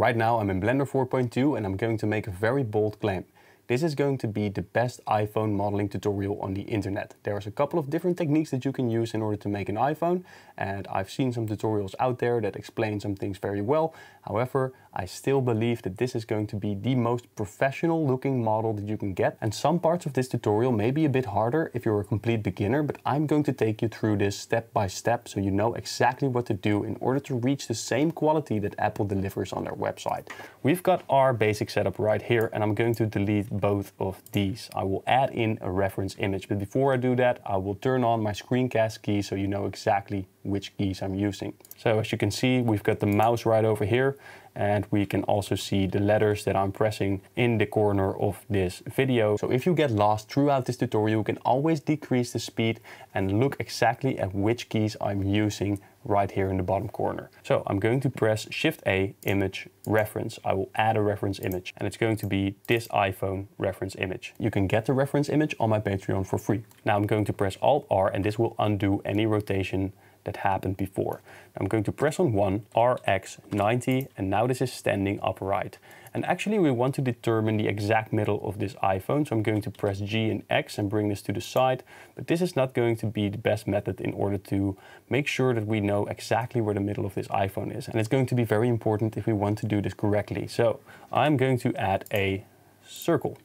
Right now I'm in Blender 4.2 and I'm going to make a very bold claim. This is going to be the best iPhone modeling tutorial on the internet. There's a couple of different techniques that you can use in order to make an iPhone, and I've seen some tutorials out there that explain some things very well. However, I still believe that this is going to be the most professional looking model that you can get, and some parts of this tutorial may be a bit harder if you're a complete beginner, but I'm going to take you through this step by step so you know exactly what to do in order to reach the same quality that Apple delivers on their website. We've got our basic setup right here, and I'm going to delete both of these. I will add in a reference image, but before I do that, I will turn on my screencast key so you know exactly which keys I'm using. So as you can see, we've got the mouse right over here, and we can also see the letters that I'm pressing in the corner of this video. So if you get lost throughout this tutorial, you can always decrease the speed and look exactly at which keys I'm using right here in the bottom corner. So I'm going to press Shift A, image reference. I will add a reference image, and it's going to be this iPhone reference image. You can get the reference image on my Patreon for free. Now I'm going to press Alt R, and this will undo any rotation that happened before. I'm going to press on 1, RX 90, and now this is standing upright. And actually we want to determine the exact middle of this iPhone, so I'm going to press G and X and bring this to the side, but this is not going to be the best method in order to make sure that we know exactly where the middle of this iPhone is. And it's going to be very important if we want to do this correctly. So I'm going to add a circle,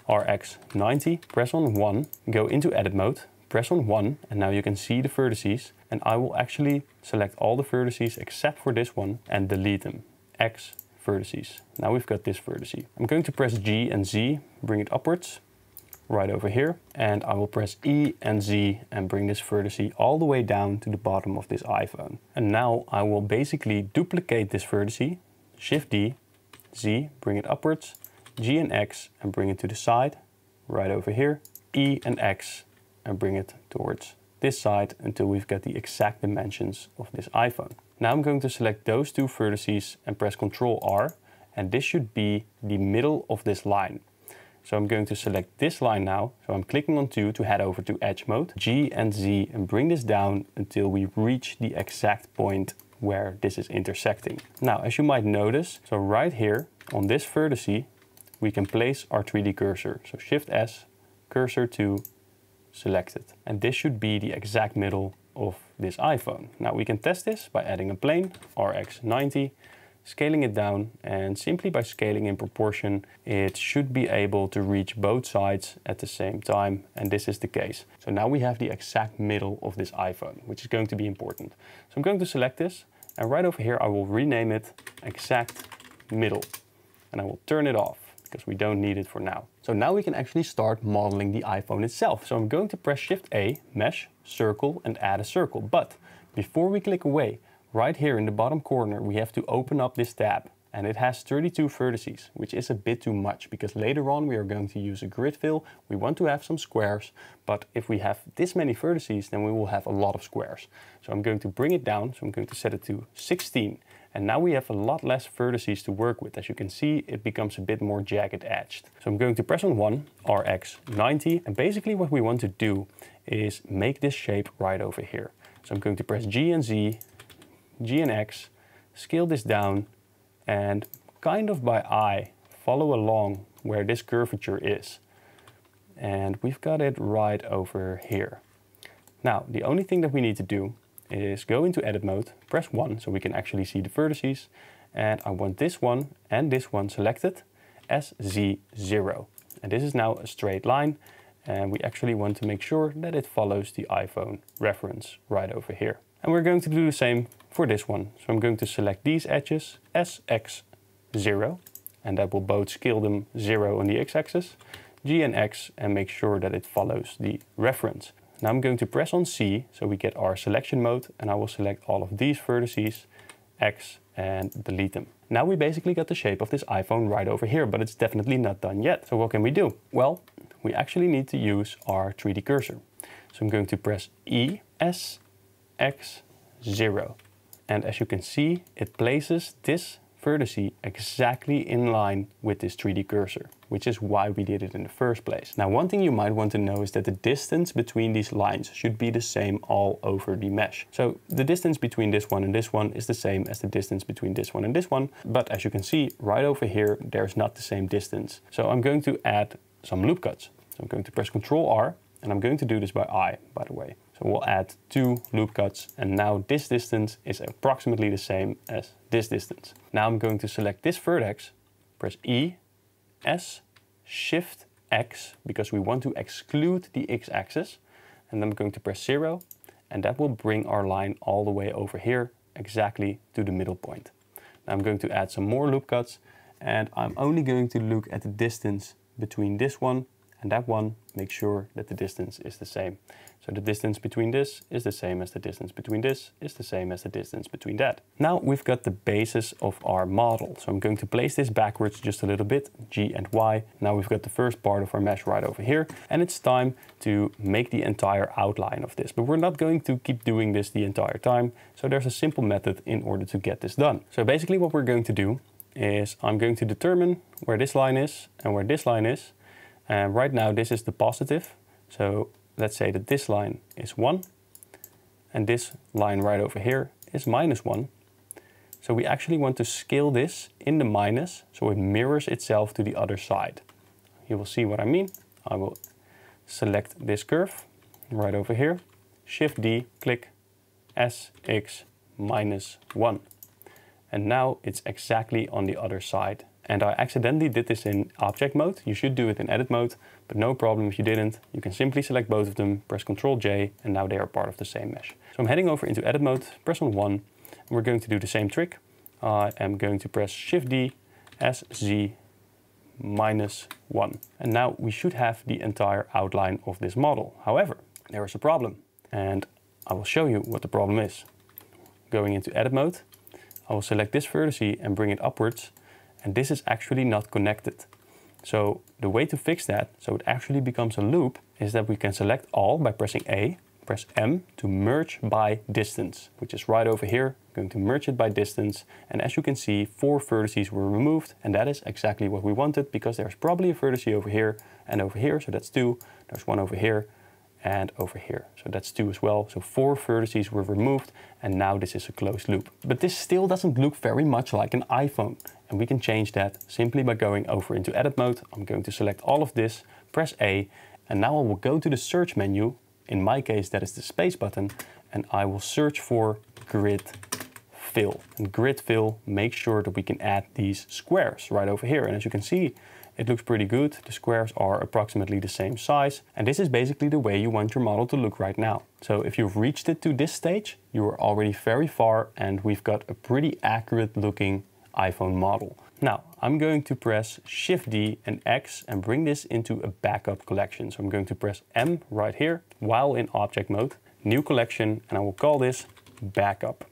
RX 90, press on 1, go into edit mode, press on 1, and now you can see the vertices, and I will actually select all the vertices except for this one and delete them. X vertices. Now we've got this vertice. I'm going to press G and Z, bring it upwards, right over here, and I will press E and Z and bring this vertice all the way down to the bottom of this iPhone. And now I will basically duplicate this vertice, Shift D, Z, bring it upwards, G and X and bring it to the side, right over here, E and X and bring it towards this side until we've got the exact dimensions of this iPhone. Now I'm going to select those two vertices and press Ctrl R, and this should be the middle of this line. So I'm going to select this line now, so I'm clicking on 2 to head over to Edge mode, G and Z, and bring this down until we reach the exact point where this is intersecting. Now, as you might notice, so right here on this vertice, we can place our 3D cursor. So Shift S, cursor to selected. And this should be the exact middle of this iPhone. Now we can test this by adding a plane, RX 90, scaling it down, and simply by scaling in proportion, it should be able to reach both sides at the same time, and this is the case. So now we have the exact middle of this iPhone, which is going to be important. So I'm going to select this, and right over here I will rename it exact middle, and I will turn it off, because we don't need it for now. So now we can actually start modeling the iPhone itself. So I'm going to press Shift A, Mesh, Circle, and add a circle. But before we click away, right here in the bottom corner, we have to open up this tab. And it has 32 vertices, which is a bit too much, because later on we are going to use a grid fill. We want to have some squares, but if we have this many vertices, then we will have a lot of squares. So I'm going to bring it down, so I'm going to set it to 16. And now we have a lot less vertices to work with. As you can see, it becomes a bit more jagged edged. So I'm going to press on 1, RX 90, and basically what we want to do is make this shape right over here. So I'm going to press G and Z, G and X, scale this down, and kind of by eye, follow along where this curvature is. And we've got it right over here. Now, the only thing that we need to do is go into edit mode, press 1 so we can actually see the vertices, and I want this one and this one selected as Z0. And this is now a straight line, and we actually want to make sure that it follows the iPhone reference right over here. And we're going to do the same for this one. So I'm going to select these edges as X0, and that will both scale them 0 on the X-axis, G and X, and make sure that it follows the reference. Now I'm going to press on C so we get our selection mode, and I will select all of these vertices, X, and delete them. Now we basically got the shape of this iPhone right over here, but it's definitely not done yet. So what can we do? Well, we actually need to use our 3D cursor. So I'm going to press E, S, X, 0. And as you can see, it places this vertice exactly in line with this 3D cursor, which is why we did it in the first place. Now, one thing you might want to know is that the distance between these lines should be the same all over the mesh. So the distance between this one and this one is the same as the distance between this one and this one. But as you can see right over here, there's not the same distance. So I'm going to add some loop cuts. So I'm going to press Ctrl R, and I'm going to do this by eye, by the way. So we'll add 2 loop cuts, and now this distance is approximately the same as this distance. Now I'm going to select this vertex, press E, S, Shift X, because we want to exclude the x-axis, and then I'm going to press 0, and that will bring our line all the way over here, exactly to the middle point. Now I'm going to add some more loop cuts, and I'm only going to look at the distance between this one and that one, make sure that the distance is the same. So the distance between this is the same as the distance between this is the same as the distance between that. Now we've got the basis of our model. So I'm going to place this backwards just a little bit, G and Y. Now we've got the first part of our mesh right over here, and it's time to make the entire outline of this. But we're not going to keep doing this the entire time. So there's a simple method in order to get this done. So basically what we're going to do is I'm going to determine where this line is and where this line is. And right now this is the positive. So let's say that this line is 1 and this line right over here is -1. So we actually want to scale this in the minus so it mirrors itself to the other side. You will see what I mean. I will select this curve right over here, Shift D, click S, X, -1. And now it's exactly on the other side. And I accidentally did this in object mode. You should do it in edit mode, but no problem if you didn't. You can simply select both of them, press Ctrl J, and now they are part of the same mesh. So I'm heading over into edit mode, press on 1, and we're going to do the same trick. I am going to press Shift D, S, Z, -1. And now we should have the entire outline of this model. However, there is a problem, and I will show you what the problem is. Going into edit mode, I will select this vertice and bring it upwards. And this is actually not connected. So the way to fix that, so it actually becomes a loop, is that we can select all by pressing A, press M to merge by distance, which is right over here. I'm going to merge it by distance. And as you can see, 4 vertices were removed. And that is exactly what we wanted, because there's probably a vertice over here and over here. So that's 2. There's 1 over here and over here. So that's 2 as well. So 4 vertices were removed, and now this is a closed loop. But this still doesn't look very much like an iPhone. And we can change that simply by going over into edit mode. I'm going to select all of this, press A, and now I will go to the search menu. In my case, that is the space button, and I will search for grid fill. And grid fill makes sure that we can add these squares right over here. And as you can see, it looks pretty good. The squares are approximately the same size. And this is basically the way you want your model to look right now. So if you've reached it to this stage, you are already very far, and we've got a pretty accurate looking iPhone model. Now I'm going to press Shift D and X and bring this into a backup collection. So I'm going to press M right here while in object mode, new collection, and I will call this backup.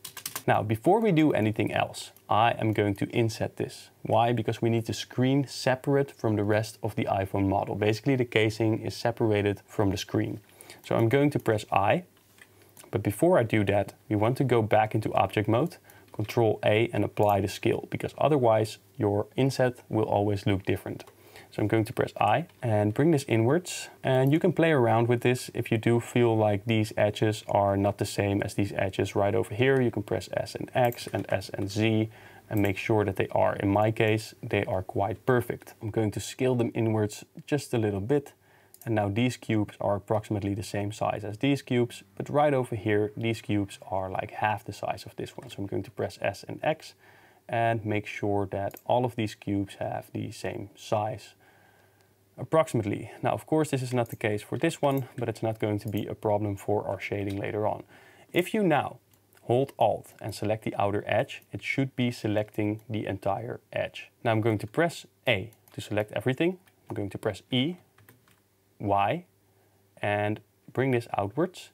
Now before we do anything else, I am going to inset this. Why? Because we need the screen separate from the rest of the iPhone model. Basically the casing is separated from the screen. So I'm going to press I, but before I do that, we want to go back into object mode, Ctrl A and apply the scale, because otherwise your inset will always look different. So I'm going to press I and bring this inwards, and you can play around with this. If you do feel like these edges are not the same as these edges right over here, you can press S and X and S and Z and make sure that they are. In my case, they are quite perfect. I'm going to scale them inwards just a little bit. And now these cubes are approximately the same size as these cubes, but right over here, these cubes are like half the size of this one. So I'm going to press S and X and make sure that all of these cubes have the same size, approximately. Now, of course, this is not the case for this one, but it's not going to be a problem for our shading later on. If you now hold Alt and select the outer edge, it should be selecting the entire edge. Now I'm going to press A to select everything. I'm going to press E, Y, and bring this outwards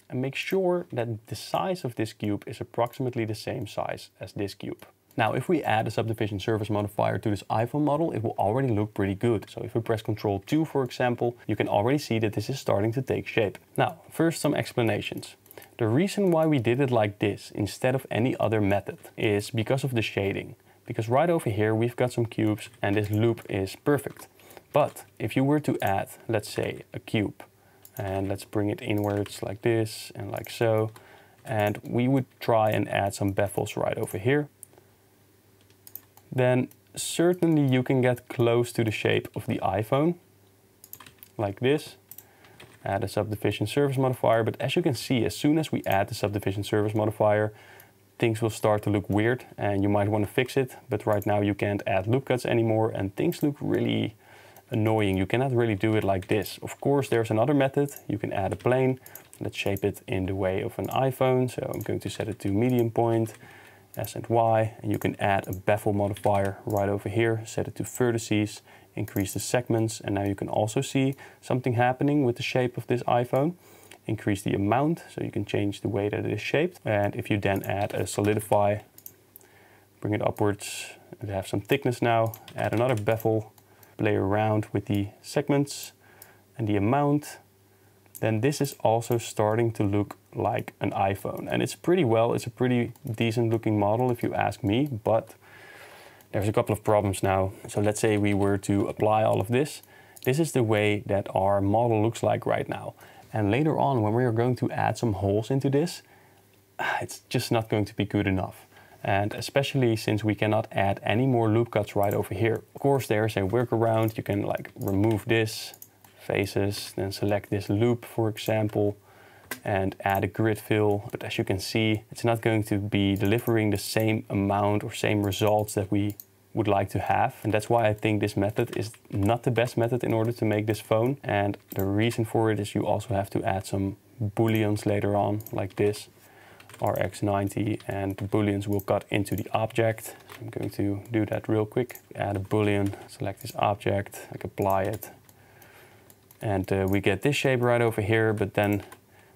and make sure that the size of this cube is approximately the same size as this cube. Now if we add a subdivision surface modifier to this iPhone model, it will already look pretty good. So if we press Ctrl 2 for example, you can already see that this is starting to take shape. Now first some explanations. The reason why we did it like this instead of any other method is because of the shading. because right over here we've got some cubes and this loop is perfect. But if you were to add, let's say, a cube, and let's bring it inwards like this and like so, and we would try and add some bevels right over here, then certainly you can get close to the shape of the iPhone, like this. Add a subdivision surface modifier, but as you can see, as soon as we add the subdivision surface modifier, things will start to look weird and you might want to fix it, but right now you can't add loop cuts anymore and things look really annoying. You cannot really do it like this. Of course, there's another method. You can add a plane. Let's shape it in the way of an iPhone. So I'm going to set it to medium point, S and Y, and you can add a bevel modifier right over here, set it to vertices, increase the segments, and now you can also see something happening with the shape of this iPhone. Increase the amount, so you can change the way that it is shaped. And if you then add a solidify, bring it upwards and have some thickness now, add another bevel, play around with the segments and the amount, then this is also starting to look like an iPhone. And it's a pretty decent looking model if you ask me, but there's a couple of problems now. So let's say we were to apply all of this. This is the way that our model looks like right now. And later on, when we are going to add some holes into this, it's just not going to be good enough. And especially since we cannot add any more loop cuts right over here. Of course, there's a workaround. You can like remove this, faces, then select this loop, for example, and add a grid fill. But as you can see, it's not going to be delivering the same amount or same results that we would like to have. And that's why I think this method is not the best method in order to make this phone. And the reason for it is you also have to add some booleans later on, like this, RX90, and the booleans will cut into the object. So I'm going to do that real quick. Add a boolean, select this object, like apply it. And we get this shape right over here, but then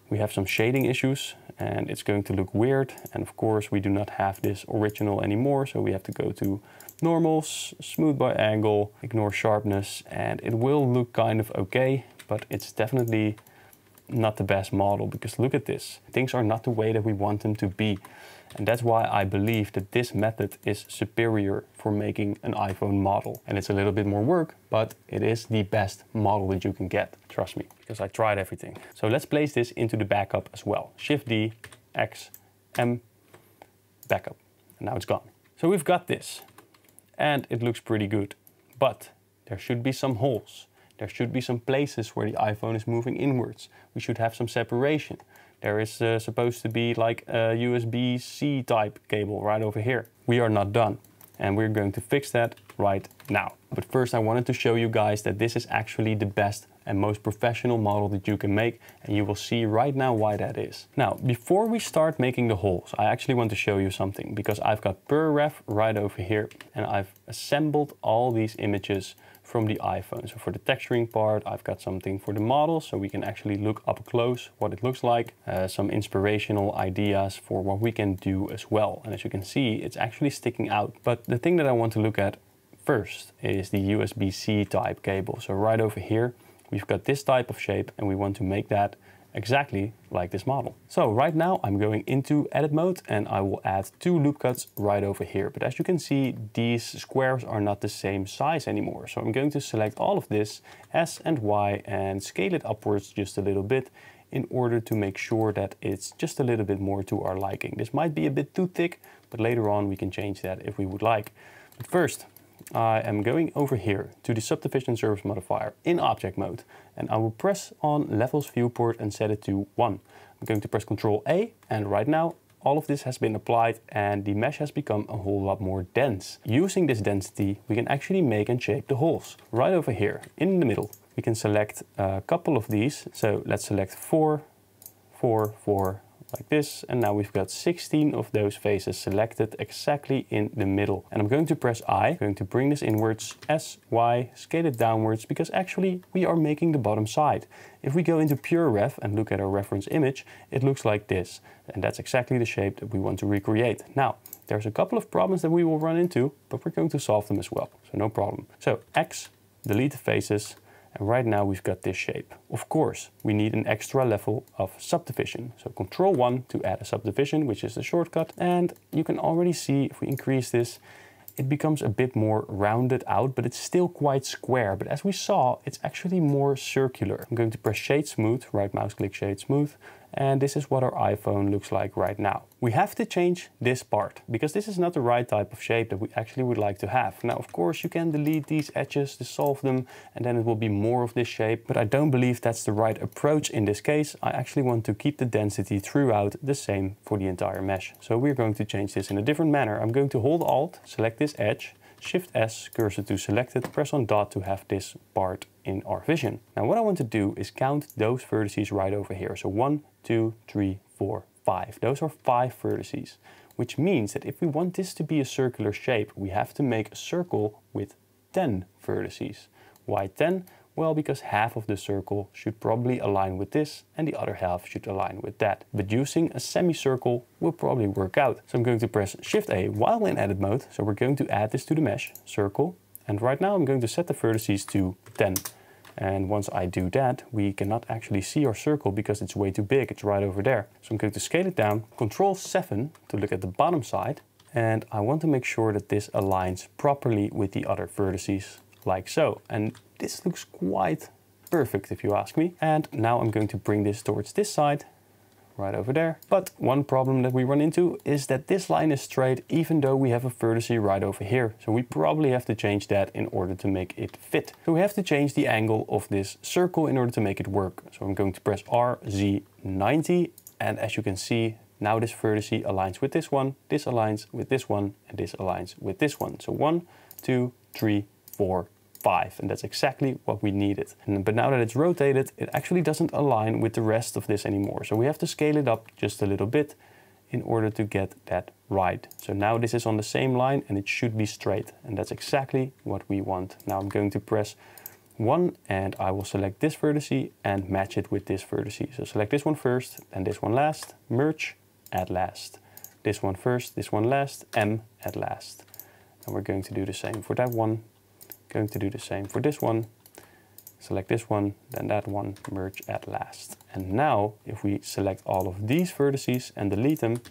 we have some shading issues and it's going to look weird. And of course we do not have this original anymore, so we have to go to normals, smooth by angle, ignore sharpness, and it will look kind of okay, but it's definitely not the best model because look at this. Things are not the way that we want them to be. And that's why I believe that this method is superior for making an iPhone model. And it's a little bit more work, but it is the best model that you can get. Trust me, because I tried everything. So let's place this into the backup as well. Shift D, X, M, backup. And now it's gone. So we've got this and it looks pretty good, but there should be some holes. There should be some places where the iPhone is moving inwards. We should have some separation. There is supposed to be like a USB-C type cable right over here. We are not done and we're going to fix that right now. But first I wanted to show you guys that this is actually the best and most professional model that you can make, and you will see right now why that is. Now, before we start making the holes, I actually want to show you something because I've got PureRef right over here and I've assembled all these images from the iPhone. So for the texturing part, I've got something for the model so we can actually look up close what it looks like. Some inspirational ideas for what we can do as well. And as you can see, it's actually sticking out. But the thing that I want to look at first is the USB-C type cable. So right over here, we've got this type of shape and we want to make that exactly like this model. So right now I'm going into edit mode and I will add 2 loop cuts right over here. But as you can see, these squares are not the same size anymore. So I'm going to select all of this, S and Y, and scale it upwards just a little bit in order to make sure that it's just a little bit more to our liking. This might be a bit too thick, but later on we can change that if we would like. But first, I am going over here to the subdivision surface modifier in object mode, and I will press on levels viewport and set it to 1. I'm going to press Ctrl A, and right now all of this has been applied and the mesh has become a whole lot more dense. Using this density, we can actually make and shape the holes. Right over here in the middle, we can select a couple of these. So let's select 4, 4, 4, like this, and now we've got 16 of those faces selected exactly in the middle. And I'm going to press I, I'm going to bring this inwards, S, Y, scale it downwards, because actually we are making the bottom side. If we go into PureRef and look at our reference image, it looks like this, and that's exactly the shape that we want to recreate. Now, there's a couple of problems that we will run into, but we're going to solve them as well, so no problem. So X, delete the faces, and right now we've got this shape. Of course, we need an extra level of subdivision. So Ctrl 1 to add a subdivision, which is the shortcut. And you can already see if we increase this, it becomes a bit more rounded out, but it's still quite square. But as we saw, it's actually more circular. I'm going to press Shade Smooth, right mouse click Shade Smooth, and this is what our iPhone looks like right now. We have to change this part because this is not the right type of shape that we actually would like to have. Now, of course, you can delete these edges, dissolve them, and then it will be more of this shape, but I don't believe that's the right approach in this case. I actually want to keep the density throughout the same for the entire mesh. So we're going to change this in a different manner. I'm going to hold Alt, select this edge, Shift S, cursor to selected, press on dot to have this part in our vision. Now what I want to do is count those vertices right over here. So 1, 2, 3, 4, 5. Those are 5 vertices, which means that if we want this to be a circular shape, we have to make a circle with 10 vertices. Why 10? Well, because half of the circle should probably align with this and the other half should align with that. But using a semicircle will probably work out. So I'm going to press Shift A while in edit mode. So we're going to add this to the mesh, circle. And right now I'm going to set the vertices to 10. And once I do that, we cannot actually see our circle because it's way too big. It's right over there. So I'm going to scale it down, Control 7 to look at the bottom side. And I want to make sure that this aligns properly with the other vertices, like so. And this looks quite perfect if you ask me. And now I'm going to bring this towards this side, right over there. But one problem that we run into is that this line is straight even though we have a vertex right over here. So we probably have to change that in order to make it fit. So we have to change the angle of this circle in order to make it work. So I'm going to press RZ90, and as you can see, now this vertex aligns with this one, this aligns with this one, and this aligns with this one. So 1, 2, 3, 4, 5, and that's exactly what we needed. But now that it's rotated, it actually doesn't align with the rest of this anymore. So we have to scale it up just a little bit in order to get that right. So now this is on the same line and it should be straight, and that's exactly what we want. Now I'm going to press 1 and I will select this vertex and match it with this vertex. So select this one first and this one last, merge, add last. This one first, this one last, M, add last. And we're going to do the same for that one. Going to do the same for this one. Select this one, then that one, merge at last. And now if we select all of these vertices and delete them,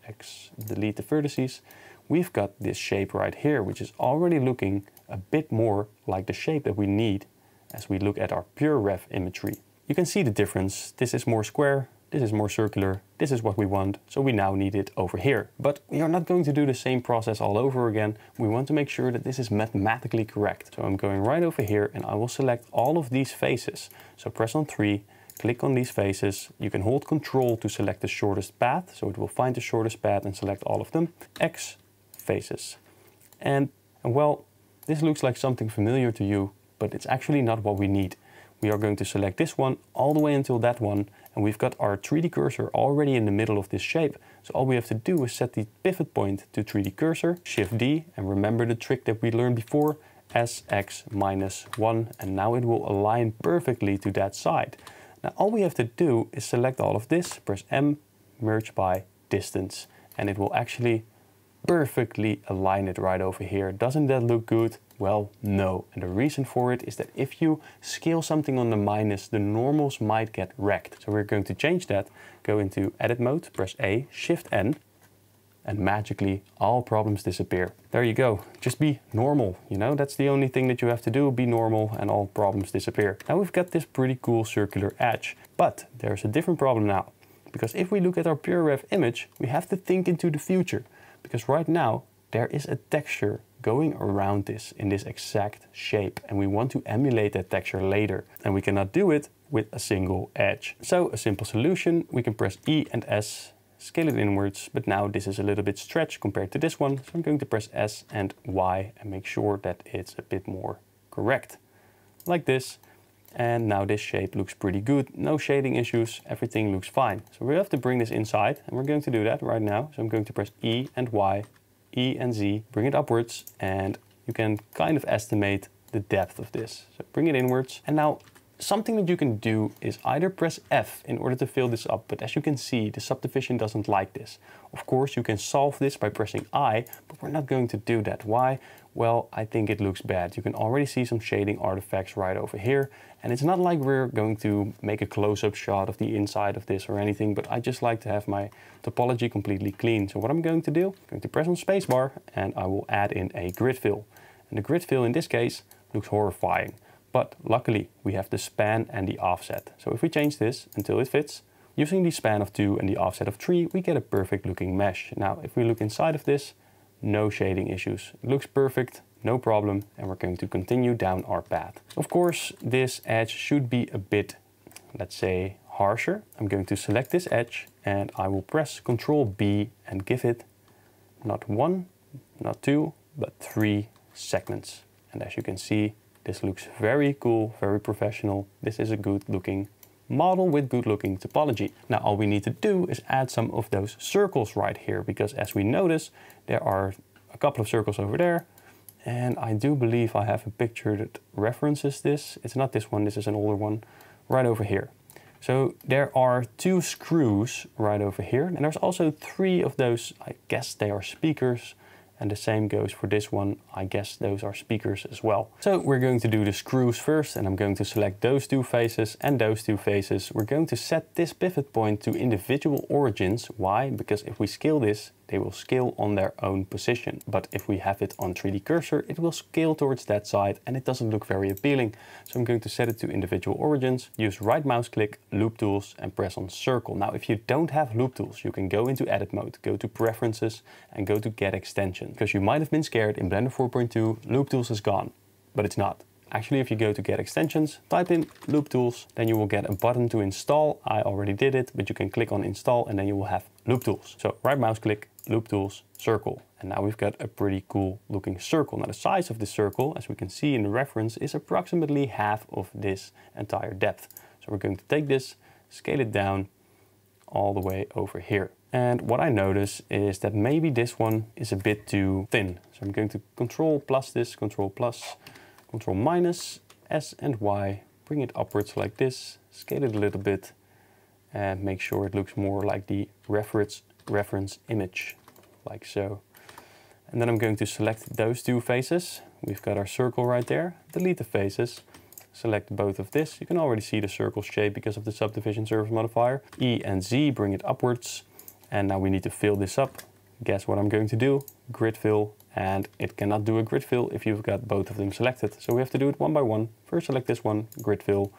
X, delete the vertices, we've got this shape right here, which is already looking a bit more like the shape that we need as we look at our pure ref imagery. You can see the difference. This is more square, this is more circular, this is what we want, so we now need it over here. But we are not going to do the same process all over again. We want to make sure that this is mathematically correct. So I'm going right over here and I will select all of these faces. So press on 3, click on these faces. You can hold Control to select the shortest path, so it will find the shortest path and select all of them. X, faces. And well, this looks like something familiar to you, but it's actually not what we need. We are going to select this one all the way until that one, and we've got our 3D cursor already in the middle of this shape. So all we have to do is set the pivot point to 3D cursor, Shift D, and remember the trick that we learned before, SX -1, and now it will align perfectly to that side. Now all we have to do is select all of this, press M, merge by distance, and it will actually perfectly align it right over here. Doesn't that look good? Well, no. And the reason for it is that if you scale something on the minus, the normals might get wrecked. So we're going to change that. Go into edit mode, press A, Shift N, and magically all problems disappear. There you go. Just be normal, you know? That's the only thing that you have to do, be normal, and all problems disappear. Now we've got this pretty cool circular edge, but there's a different problem now. Because if we look at our pure ref image, we have to think into the future. Because right now there is a texture going around this in this exact shape, and we want to emulate that texture later, and we cannot do it with a single edge. So a simple solution, we can press E and S, scale it inwards, but now this is a little bit stretched compared to this one, so I'm going to press S and Y and make sure that it's a bit more correct, like this. And now this shape looks pretty good, no shading issues, everything looks fine. So we have to bring this inside, and we're going to do that right now. So I'm going to press E and Y, E and Z, bring it upwards, and you can kind of estimate the depth of this. So bring it inwards. And now something that you can do is either press F in order to fill this up, but as you can see, the subdivision doesn't like this. Of course, you can solve this by pressing I, but we're not going to do that. Why? well, I think it looks bad. You can already see some shading artifacts right over here. And it's not like we're going to make a close-up shot of the inside of this or anything, but I just like to have my topology completely clean. So what I'm going to do, I'm going to press on spacebar and I will add in a grid fill. And the grid fill in this case looks horrifying. But luckily we have the span and the offset. So if we change this until it fits, using the span of 2 and the offset of 3, we get a perfect looking mesh. Now, if we look inside of this, no shading issues. It looks perfect, no problem, and we're going to continue down our path. Of course, this edge should be a bit, let's say, harsher. I'm going to select this edge and I will press Ctrl B and give it not 1, not 2, but 3 segments. And as you can see, this looks very cool, very professional. This is a good looking model with good looking topology. Now all we need to do is add some of those circles right here, because as we notice, there are a couple of circles over there, and I do believe I have a picture that references this. It's not this one, this is an older one, right over here. So there are 2 screws right over here, and there's also 3 of those, I guess they are speakers, and the same goes for this one. I guess those are speakers as well. So we're going to do the screws first, and I'm going to select those 2 faces and those 2 faces. We're going to set this pivot point to individual origins. Why? Because if we scale this, they will scale on their own position. But if we have it on 3D cursor, it will scale towards that side and it doesn't look very appealing. So I'm going to set it to individual origins, use right mouse click, loop tools, and press on circle. Now, if you don't have loop tools, you can go into edit mode, go to preferences and go to get extension. Because you might have been scared in Blender 4.2, loop tools is gone, but it's not. Actually, if you go to get extensions, type in loop tools, then you will get a button to install. I already did it, but you can click on install and then you will have loop tools. So right mouse click, loop tools, circle. And now we've got a pretty cool looking circle. Now the size of the circle, as we can see in the reference, is approximately half of this entire depth. So we're going to take this, scale it down all the way over here. And what I notice is that maybe this one is a bit too thin. So I'm going to control plus this, control plus, control minus, S and Y, bring it upwards like this, scale it a little bit, and make sure it looks more like the reference image, like so. And then I'm going to select those 2 faces. We've got our circle right there, delete the faces, select both of this. You can already see the circle shape because of the subdivision surface modifier. E and Z, bring it upwards. And now we need to fill this up. Guess what I'm going to do? Grid fill. And it cannot do a grid fill if you've got both of them selected. So we have to do it one by one. First select this one, grid fill.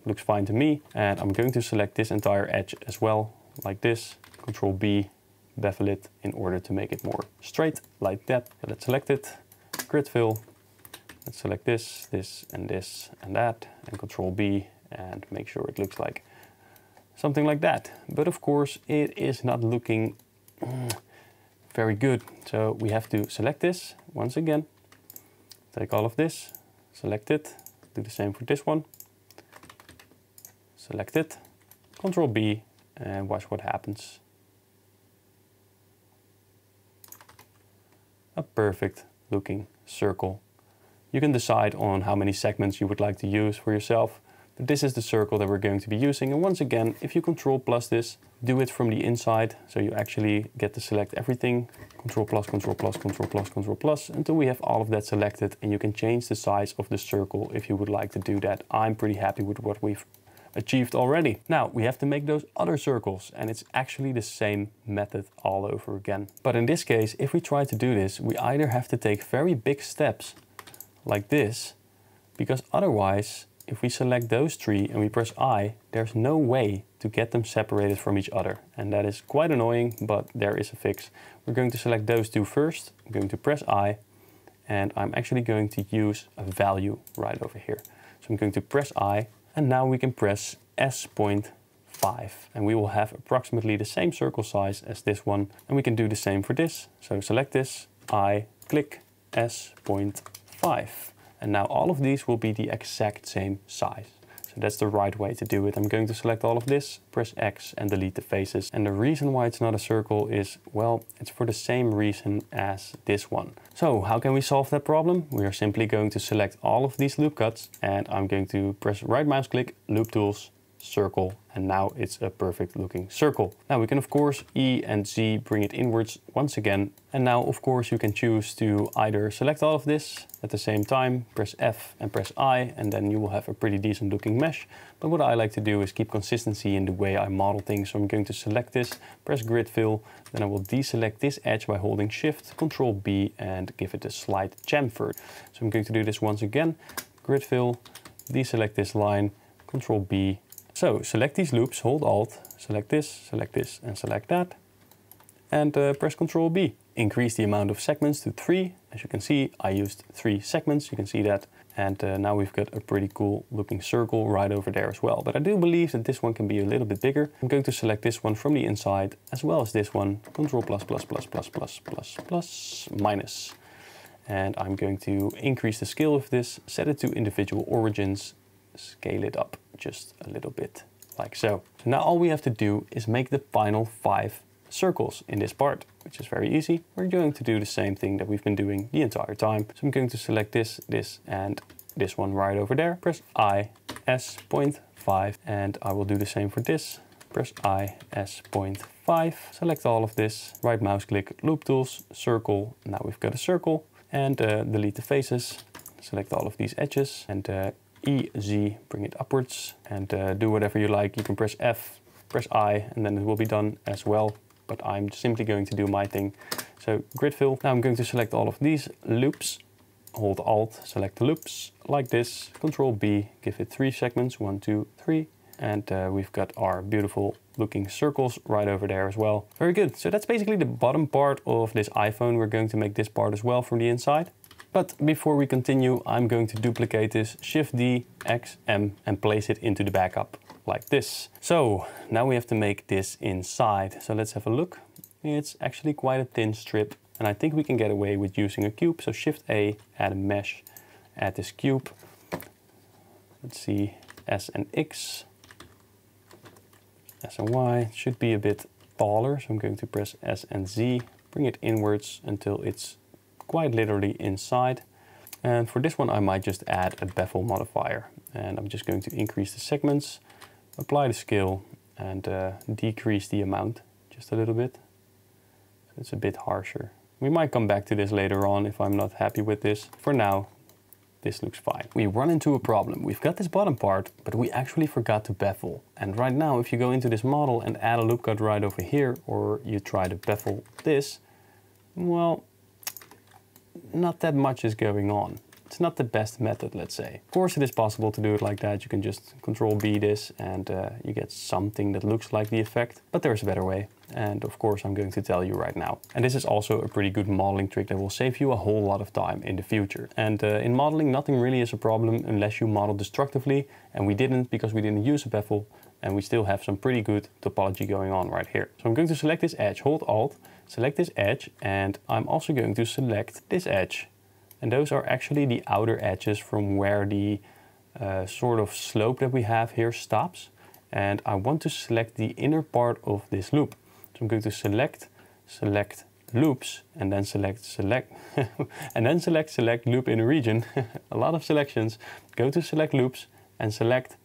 Looks fine to me. And I'm going to select this entire edge as well, like this. Control B, bevel it in order to make it more straight, like that. So let's select it, grid fill. Let's select this, this, and that, and Control B, and make sure it looks like something like that. But of course, it is not looking very good. So we have to select this once again, take all of this, select it, do the same for this one, select it, Control B, and watch what happens. A perfect looking circle. You can decide on how many segments you would like to use for yourself, but this is the circle that we're going to be using. And once again, if you Control plus this, do it from the inside, so you actually get to select everything. Control plus, Control plus, Control plus, Control plus, until we have all of that selected, and you can change the size of the circle if you would like to do that. I'm pretty happy with what we've achieved already. Now we have to make those other circles, and it's actually the same method all over again. But in this case, if we try to do this, we either have to take very big steps like this, because otherwise, if we select those 3 and we press I, there's no way to get them separated from each other. And that is quite annoying, but there is a fix. We're going to select those 2 first. I'm going to press I, and I'm actually going to use a value right over here. So I'm going to press I, and now we can press S.5, and we will have approximately the same circle size as this one. And we can do the same for this. So select this, I, click S.5. And now all of these will be the exact same size. So that's the right way to do it. I'm going to select all of this, press X and delete the faces. And the reason why it's not a circle is, well, it's for the same reason as this one. So how can we solve that problem? We are simply going to select all of these loop cuts, and I'm going to press right mouse click, loop tools, circle, and now it's a perfect looking circle. Now we can of course E and Z bring it inwards once again, and now of course you can choose to either select all of this at the same time, press F and press I, and then you will have a pretty decent looking mesh. But what I like to do is keep consistency in the way I model things, so I'm going to select this, press grid fill, then I will deselect this edge by holding Shift, Control B, and give it a slight chamfer. So I'm going to do this once again, grid fill, deselect this line, Control B. So select these loops, hold Alt, select this, and select that, and press Control B. Increase the amount of segments to 3. As you can see, I used 3 segments, you can see that. And now we've got a pretty cool looking circle right over there as well. But I do believe that this one can be a little bit bigger. I'm going to select this one from the inside, as well as this one, Control plus plus plus plus plus plus plus minus. And I'm going to increase the scale of this, set it to individual origins, scale it up just a little bit, like so. So now all we have to do is make the final 5 circles in this part, which is very easy. We're going to do the same thing that we've been doing the entire time. So I'm going to select this, this, and this one right over there. Press I, S, 0.5, and I will do the same for this. Press I, S, 0.5, select all of this, right mouse click, loop tools, circle. Now we've got a circle, and delete the faces. Select all of these edges, and E, Z, bring it upwards, and do whatever you like. You can press F, press I, and then it will be done as well. But I'm simply going to do my thing. So grid fill. Now I'm going to select all of these loops, hold Alt, select the loops like this, Control B, give it 3 segments, 1, 2, 3. And we've got our beautiful looking circles right over there as well. Very good. So that's basically the bottom part of this iPhone. We're going to make this part as well from the inside. But before we continue, I'm going to duplicate this, Shift D, X, M, and place it into the backup like this. So now we have to make this inside. So let's have a look. It's actually quite a thin strip, and I think we can get away with using a cube. So Shift A, add a mesh, add this cube. Let's see, S and X, S and Y. It should be a bit taller, so I'm going to press S and Z, bring it inwards until it's quite literally inside. And for this one I might just add a bevel modifier, and I'm just going to increase the segments, apply the scale, and decrease the amount just a little bit. So it's a bit harsher. We might come back to this later on if I'm not happy with this. For now, this looks fine. We run into a problem. We've got this bottom part, but we actually forgot to bevel. And right now, if you go into this model and add a loop cut right over here, or you try to bevel this, well, not that much is going on. It's not the best method, let's say. Of course it is possible to do it like that. You can just Control B this and you get something that looks like the effect, but there's a better way. And of course I'm going to tell you right now. And this is also a pretty good modeling trick that will save you a whole lot of time in the future. And in modeling, nothing really is a problem unless you model destructively, and we didn't because we didn't use a bevel, and we still have some pretty good topology going on right here. So I'm going to select this edge, hold Alt, select this edge, and I'm also going to select this edge. And those are actually the outer edges from where the sort of slope that we have here stops. And I want to select the inner part of this loop. So I'm going to select loops, and then select, and then select loop inner region. A lot of selections. Go to select loops and select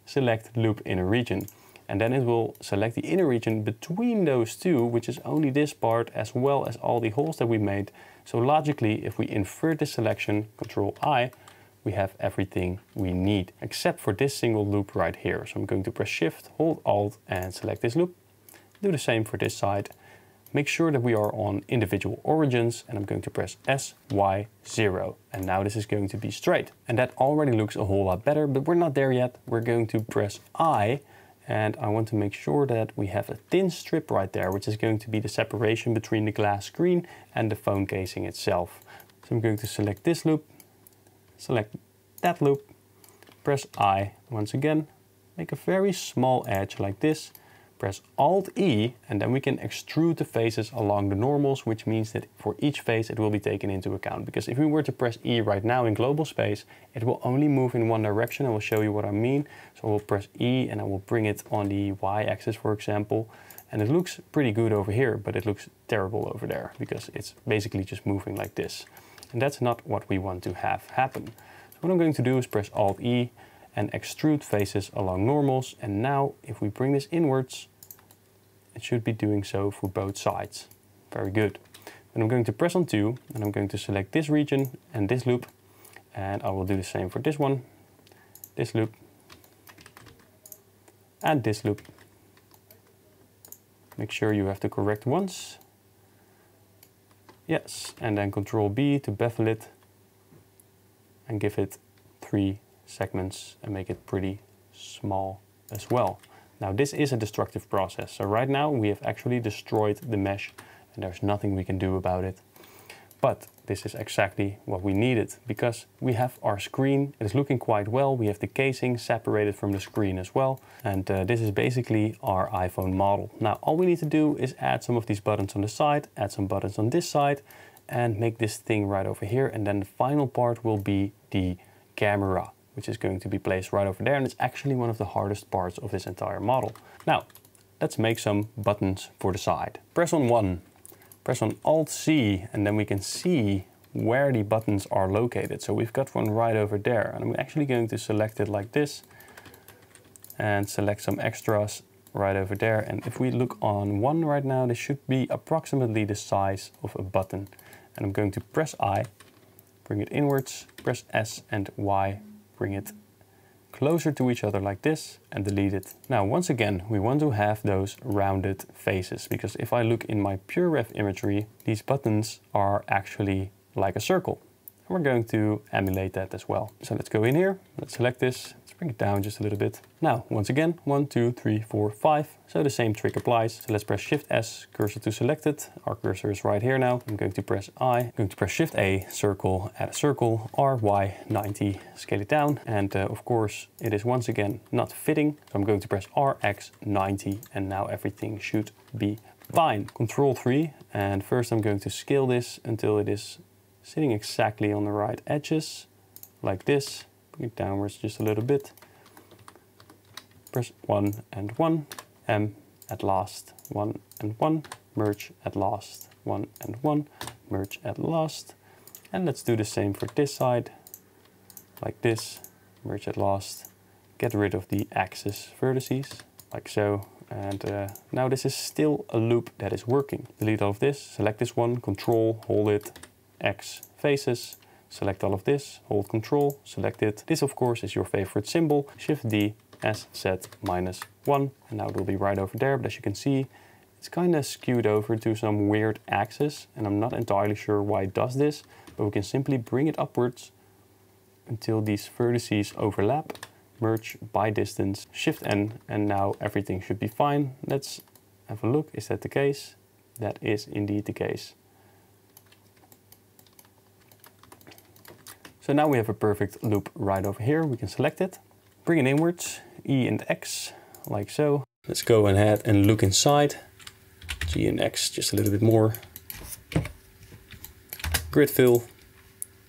loop inner region. And then it will select the inner region between those two, which is only this part as well as all the holes that we made. So logically, if we invert this selection, Control I, we have everything we need, except for this single loop right here. So I'm going to press Shift, hold Alt, and select this loop. Do the same for this side. Make sure that we are on individual origins, and I'm going to press S, Y, 0. And now this is going to be straight. And that already looks a whole lot better, but we're not there yet. We're going to press I, and I want to make sure that we have a thin strip right there, which is going to be the separation between the glass screen and the phone casing itself. So I'm going to select this loop, select that loop, press I once again, make a very small edge like this, press Alt-E, and then we can extrude the faces along the normals, which means that for each face it will be taken into account. Because if we were to press E right now in global space, it will only move in one direction. I will show you what I mean. So I will press E and I will bring it on the Y-axis, for example. And it looks pretty good over here, but it looks terrible over there because it's basically just moving like this. And that's not what we want to have happen. So what I'm going to do is press Alt-E, and extrude faces along normals. And now if we bring this inwards, it should be doing so for both sides. Very good. And I'm going to press on 2 and I'm going to select this region and this loop. And I will do the same for this one, this loop, and this loop. Make sure you have the correct ones. Yes, and then Control B to bevel it and give it 3 segments and make it pretty small as well. Now this is a destructive process. So right now we have actually destroyed the mesh and there's nothing we can do about it. But this is exactly what we needed because we have our screen. It is looking quite well. We have the casing separated from the screen as well. And this is basically our iPhone model. Now all we need to do is add some of these buttons on the side, add some buttons on this side, and make this thing right over here. And then the final part will be the camera, which is going to be placed right over there. And it's actually one of the hardest parts of this entire model. Now, let's make some buttons for the side. Press on 1. Press on Alt-C and then we can see where the buttons are located. So we've got one right over there and I'm actually going to select it like this and select some extras right over there. And if we look on 1 right now, this should be approximately the size of a button. And I'm going to press I, bring it inwards, press S and Y, bring it closer to each other like this and delete it. Now once again we want to have those rounded faces because if I look in my PureRef imagery, these buttons are actually like a circle. And we're going to emulate that as well. So let's go in here, let's select this, let's bring it down just a little bit. Now once again 1, 2, 3, 4, 5. So the same trick applies. So let's press Shift S, cursor to selected. Our cursor is right here now. I'm going to press I, I'm going to press Shift A, circle, add a circle, R, Y, 90, scale it down. And of course it is once again not fitting. So I'm going to press R, X, 90 and now everything should be fine. Control 3 and first I'm going to scale this until it is sitting exactly on the right edges, like this. Bring it downwards just a little bit. Press 1 and 1. M at last, 1 and 1, merge at last, 1 and 1, merge at last. And let's do the same for this side, like this, merge at last. Get rid of the axis vertices, like so. And now this is still a loop that is working. Delete all of this, select this one, Control, hold it, X faces, select all of this, hold Control, select it. This of course is your favorite symbol, Shift D, SZ -1 and now it will be right over there, but as you can see it's kind of skewed over to some weird axis and I'm not entirely sure why it does this, but we can simply bring it upwards until these vertices overlap, merge by distance, Shift N and now everything should be fine. Let's have a look, is that the case? That is indeed the case. So now we have a perfect loop right over here, we can select it, bring it inwards, E and X, like so. Let's go ahead and look inside. G and X, just a little bit more. Grid fill,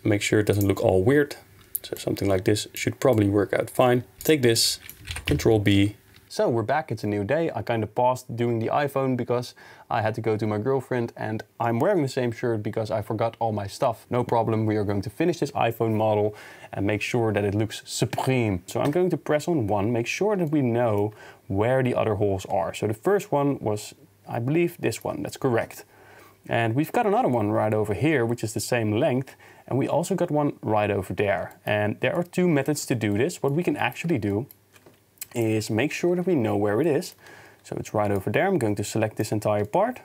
make sure it doesn't look all weird. So something like this should probably work out fine. Take this, Control B. So we're back, it's a new day. I kind of paused doing the iPhone because I had to go to my girlfriend and I'm wearing the same shirt because I forgot all my stuff. No problem, we are going to finish this iPhone model and make sure that it looks supreme. So I'm going to press on 1, make sure that we know where the other holes are. So the first one was, I believe, this one, that's correct. And we've got another one right over here, which is the same length. And we also got one right over there. And there are 2 methods to do this. What we can actually do is make sure that we know where it is. So it's right over there. I'm going to select this entire part.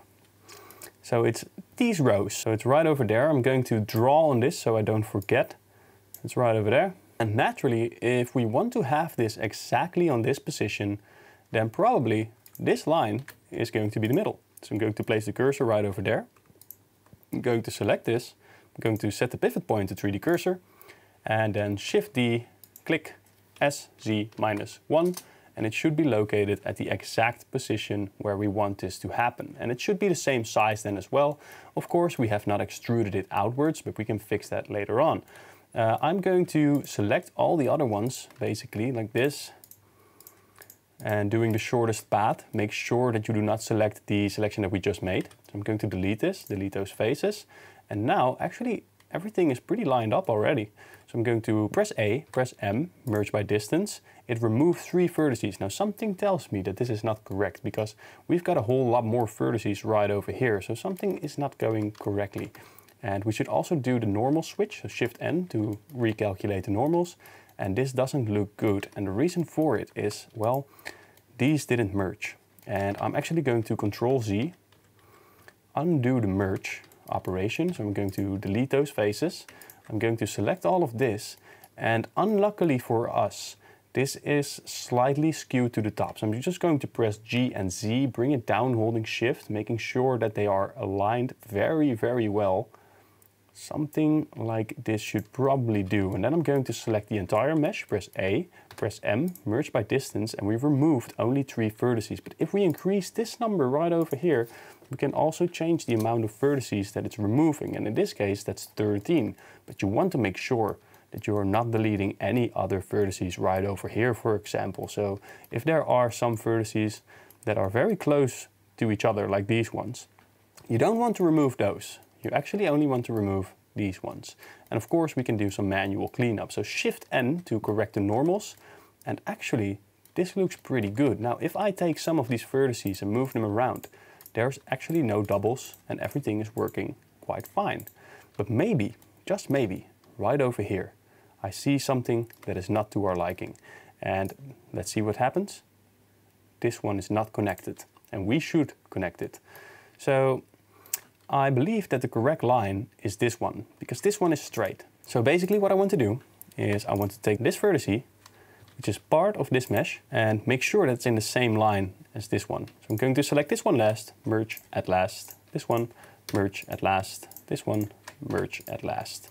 So it's these rows. So it's right over there. I'm going to draw on this so I don't forget. It's right over there. And naturally, if we want to have this exactly on this position, then probably this line is going to be the middle. So I'm going to place the cursor right over there. I'm going to select this. I'm going to set the pivot point to 3D cursor and then Shift D, click SZ-1 and it should be located at the exact position where we want this to happen. And it should be the same size then as well. Of course, we have not extruded it outwards, but we can fix that later on. I'm going to select all the other ones, basically like this. And doing the shortest path, make sure that you do not select the selection that we just made. So I'm going to delete this, delete those faces. And now, actually, everything is pretty lined up already. So I'm going to press A, press M, merge by distance. It removed 3 vertices. Now something tells me that this is not correct because we've got a whole lot more vertices right over here. So something is not going correctly. And we should also do the normal switch, so Shift N to recalculate the normals. And this doesn't look good. And the reason for it is, well, these didn't merge. And I'm actually going to Control Z, undo the merge operation. So I'm going to delete those faces. I'm going to select all of this. And unluckily for us, this is slightly skewed to the top. So I'm just going to press G and Z, bring it down holding Shift, making sure that they are aligned very, very well. Something like this should probably do. And then I'm going to select the entire mesh, press A, press M, merge by distance, and we've removed only 3 vertices. But if we increase this number right over here, we can also change the amount of vertices that it's removing. And in this case, that's 13. But you want to make sure that you are not deleting any other vertices right over here, for example. So if there are some vertices that are very close to each other, like these ones, you don't want to remove those. You actually only want to remove these ones. And of course we can do some manual cleanup. So Shift N to correct the normals. And actually this looks pretty good. Now if I take some of these vertices and move them around, there's actually no doubles and everything is working quite fine. But maybe, just maybe, right over here, I see something that is not to our liking. And let's see what happens. This one is not connected and we should connect it. So I believe that the correct line is this one, because this one is straight. So basically what I want to do is I want to take this vertice, which is part of this mesh, and make sure that it's in the same line as this one. So I'm going to select this one last, merge at last, this one, merge at last, this one, merge at last.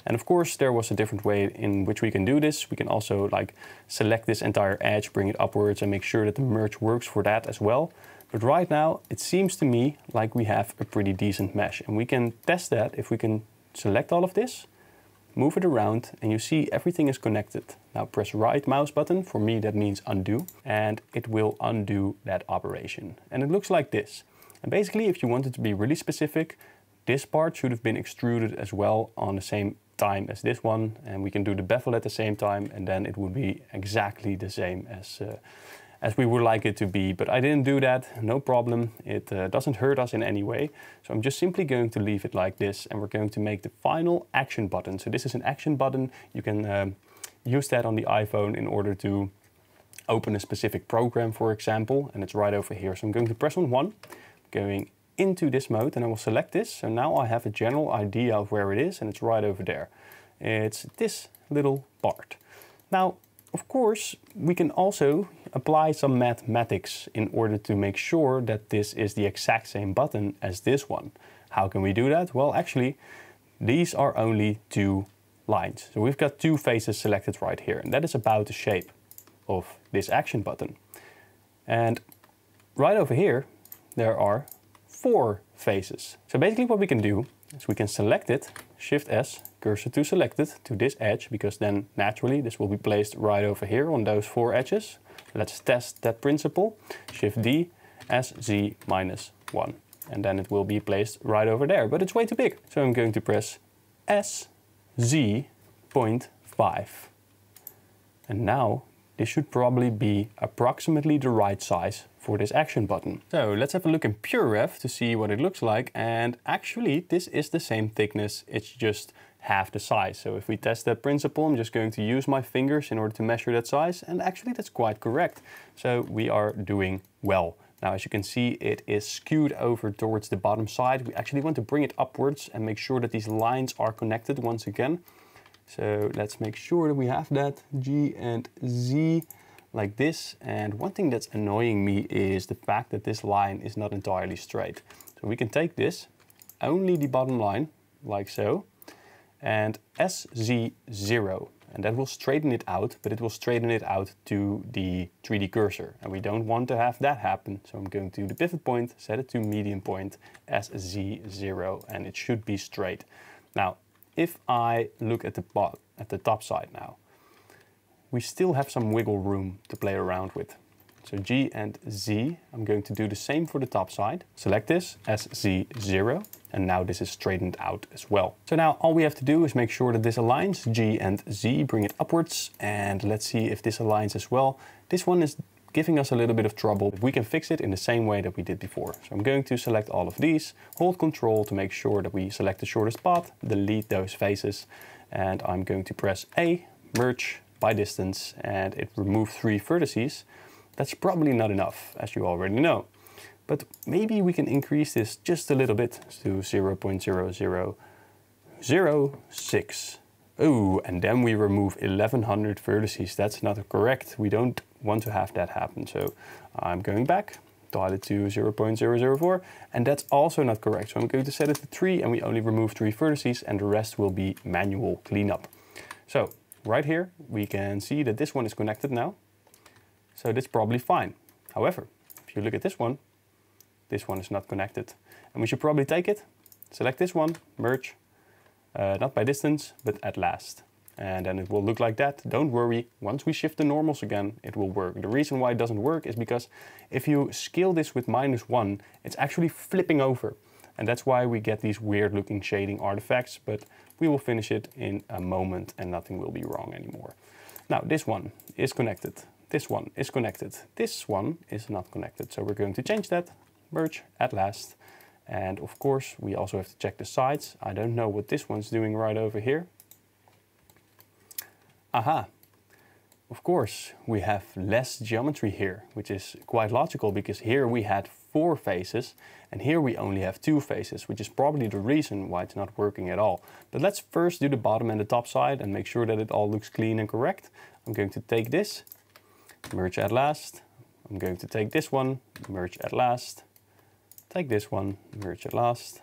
And of course there was a different way in which we can do this. We can also like select this entire edge, bring it upwards and make sure that the merge works for that as well. But right now, it seems to me like we have a pretty decent mesh. And we can test that if we can select all of this, move it around, and you see everything is connected. Now press right mouse button, for me that means undo, and it will undo that operation. And it looks like this. And basically, if you wanted to be really specific, this part should have been extruded as well on the same time as this one. And we can do the bevel at the same time, and then it would be exactly the same as we would like it to be. But I didn't do that, no problem. It doesn't hurt us in any way. So I'm just simply going to leave it like this, and we're going to make the final action button. So this is an action button. You can use that on the iPhone in order to open a specific program, for example, and it's right over here. So I'm going to press on 1, going into this mode, and I will select this. So now I have a general idea of where it is, and it's right over there. It's this little part. Now, of course, we can also apply some mathematics in order to make sure that this is the exact same button as this one. How can we do that? Well, actually, these are only 2 lines. So we've got 2 faces selected right here, and that is about the shape of this action button. And right over here, there are 4 faces. So basically what we can do is we can select it, Shift S, cursor to selected to this edge, because then naturally this will be placed right over here on those 4 edges. Let's test that principle. Shift D, SZ minus 1. And then it will be placed right over there, but it's way too big. So I'm going to press SZ 0.5. And now this should probably be approximately the right size for this action button. So let's have a look in PureRef to see what it looks like. And actually this is the same thickness, it's just half the size. So if we test that principle, I'm just going to use my fingers in order to measure that size. And actually that's quite correct. So we are doing well. Now, as you can see, it is skewed over towards the bottom side. We actually want to bring it upwards and make sure that these lines are connected once again. So let's make sure that we have that G and Z like this. And one thing that's annoying me is the fact that this line is not entirely straight. So we can take this, only the bottom line, like so, and SZ0. And that will straighten it out, but it will straighten it out to the 3D cursor. And we don't want to have that happen. So I'm going to the pivot point, set it to median point, SZ0, and it should be straight. Now, if I look at the top side now, we still have some wiggle room to play around with. So G and Z, I'm going to do the same for the top side. Select this, SZ0, And now this is straightened out as well. So now all we have to do is make sure that this aligns, G and Z, bring it upwards, and let's see if this aligns as well. This one is giving us a little bit of trouble. We can fix it in the same way that we did before. So I'm going to select all of these, hold Control to make sure that we select the shortest path, delete those faces, and I'm going to press A, merge by distance, and it removed 3 vertices. That's probably not enough, as you already know. But maybe we can increase this just a little bit to 0.0006. Oh, and then we remove 1100 vertices. That's not correct. We don't want to have that happen. So I'm going back, dial it to 0.004, and that's also not correct. So I'm going to set it to 3, and we only remove 3 vertices, and the rest will be manual cleanup. So right here, we can see that this one is connected now. So that's probably fine. However, if you look at this one is not connected. And we should probably take it, select this one, merge, not by distance, but at last. And then it will look like that. Don't worry, once we shift the normals again, it will work. The reason why it doesn't work is because if you scale this with -1, it's actually flipping over. And that's why we get these weird looking shading artifacts, but we will finish it in a moment and nothing will be wrong anymore. Now this one is connected. This one is connected. This one is not connected. So we're going to change that. Merge at last. And of course we also have to check the sides. I don't know what this one's doing right over here. Aha! Of course we have less geometry here, which is quite logical because here we had 4 faces and here we only have 2 faces, which is probably the reason why it's not working at all. But let's first do the bottom and the top side and make sure that it all looks clean and correct. I'm going to take this, merge at last. I'm going to take this one, merge at last. Take this one, merge at last,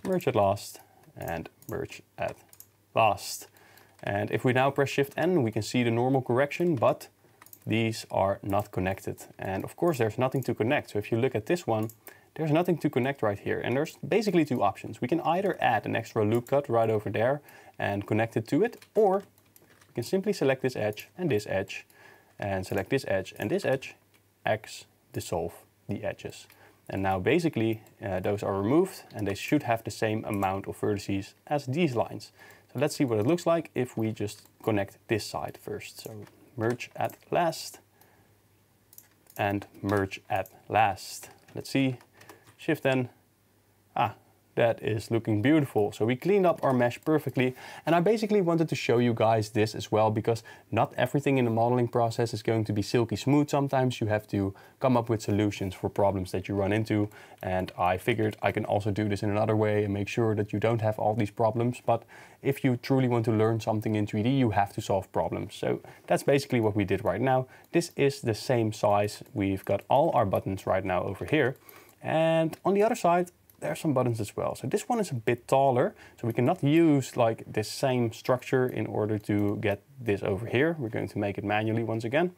merge at last, and merge at last. And if we now press Shift N, we can see the normal correction, but these are not connected. And of course, there's nothing to connect. So if you look at this one, there's nothing to connect right here. And there's basically 2 options. We can either add an extra loop cut right over there and connect it to it, or we can simply select this edge, and select this edge and this edge, X, dissolve the edges. And now basically those are removed and they should have the same amount of vertices as these lines. So let's see what it looks like if we just connect this side first. So merge at last and merge at last. Let's see, Shift N. That is looking beautiful. So we cleaned up our mesh perfectly. And I basically wanted to show you guys this as well, because not everything in the modeling process is going to be silky smooth. Sometimes you have to come up with solutions for problems that you run into. And I figured I can also do this in another way and make sure that you don't have all these problems. But if you truly want to learn something in 3D, you have to solve problems. So that's basically what we did right now. This is the same size. We've got all our buttons right now over here. And on the other side, there are some buttons as well. So this one is a bit taller, so we cannot use like this same structure in order to get this over here. We're going to make it manually once again.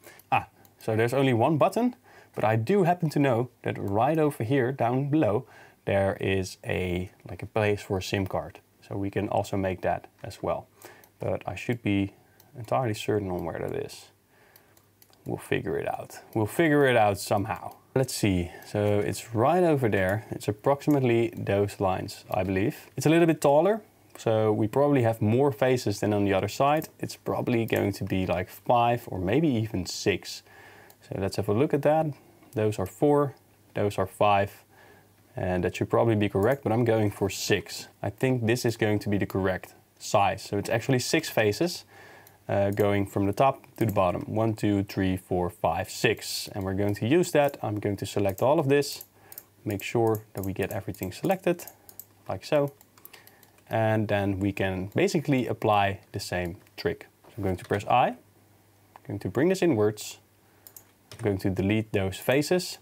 So there's only one button, but I do happen to know that right over here, down below, there is a place for a SIM card. So we can also make that as well. But I should be entirely certain on where that is. We'll figure it out. We'll figure it out somehow. Let's see, so it's right over there. It's approximately those lines, I believe. It's a little bit taller, so we probably have more faces than on the other side. It's probably going to be like 5 or maybe even 6. So let's have a look at that. Those are 4, those are 5, and that should probably be correct, but I'm going for 6. I think this is going to be the correct size. So it's actually 6 faces. Going from the top to the bottom. 1, 2, 3, 4, 5, 6. And we're going to use that. I'm going to select all of this. Make sure that we get everything selected, like so. And then we can basically apply the same trick. So I'm going to press I. I'm going to bring this inwards. I'm going to delete those faces.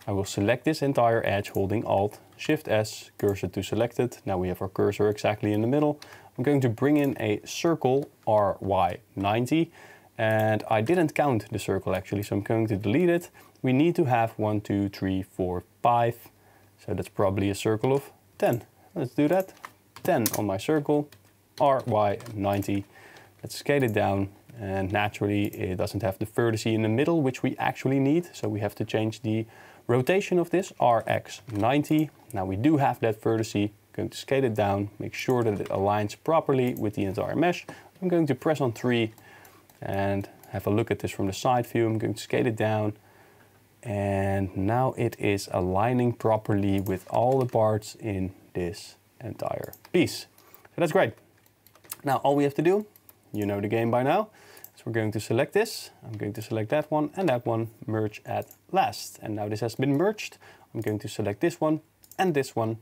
I will select this entire edge holding Alt, Shift S, cursor to selected. Now we have our cursor exactly in the middle. I'm going to bring in a circle, RY90, and I didn't count the circle actually, so I'm going to delete it. We need to have 1, 2, 3, 4, 5, so that's probably a circle of 10. Let's do that. 10 on my circle, RY90. Let's scale it down, and naturally it doesn't have the vertice in the middle, which we actually need, so we have to change the Rotation of this, RX 90. Now we do have that vertice. Going to scale it down, make sure that it aligns properly with the entire mesh. I'm going to press on 3 and have a look at this from the side view. I'm going to scale it down, and now it is aligning properly with all the parts in this entire piece. So that's great. Now all we have to do, you know the game by now, so we're going to select this. I'm going to select that one and that one, merge at last. And now this has been merged. I'm going to select this one and this one,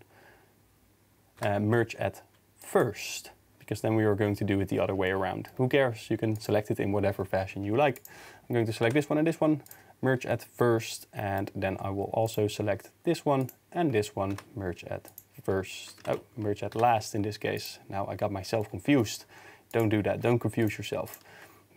merge at first, because then we are going to do it the other way around. Who cares? You can select it in whatever fashion you like. I'm going to select this one and this one, merge at first, and then I will also select this one and this one, merge at first. Oh, merge at last in this case. Now I got myself confused. Don't do that, don't confuse yourself.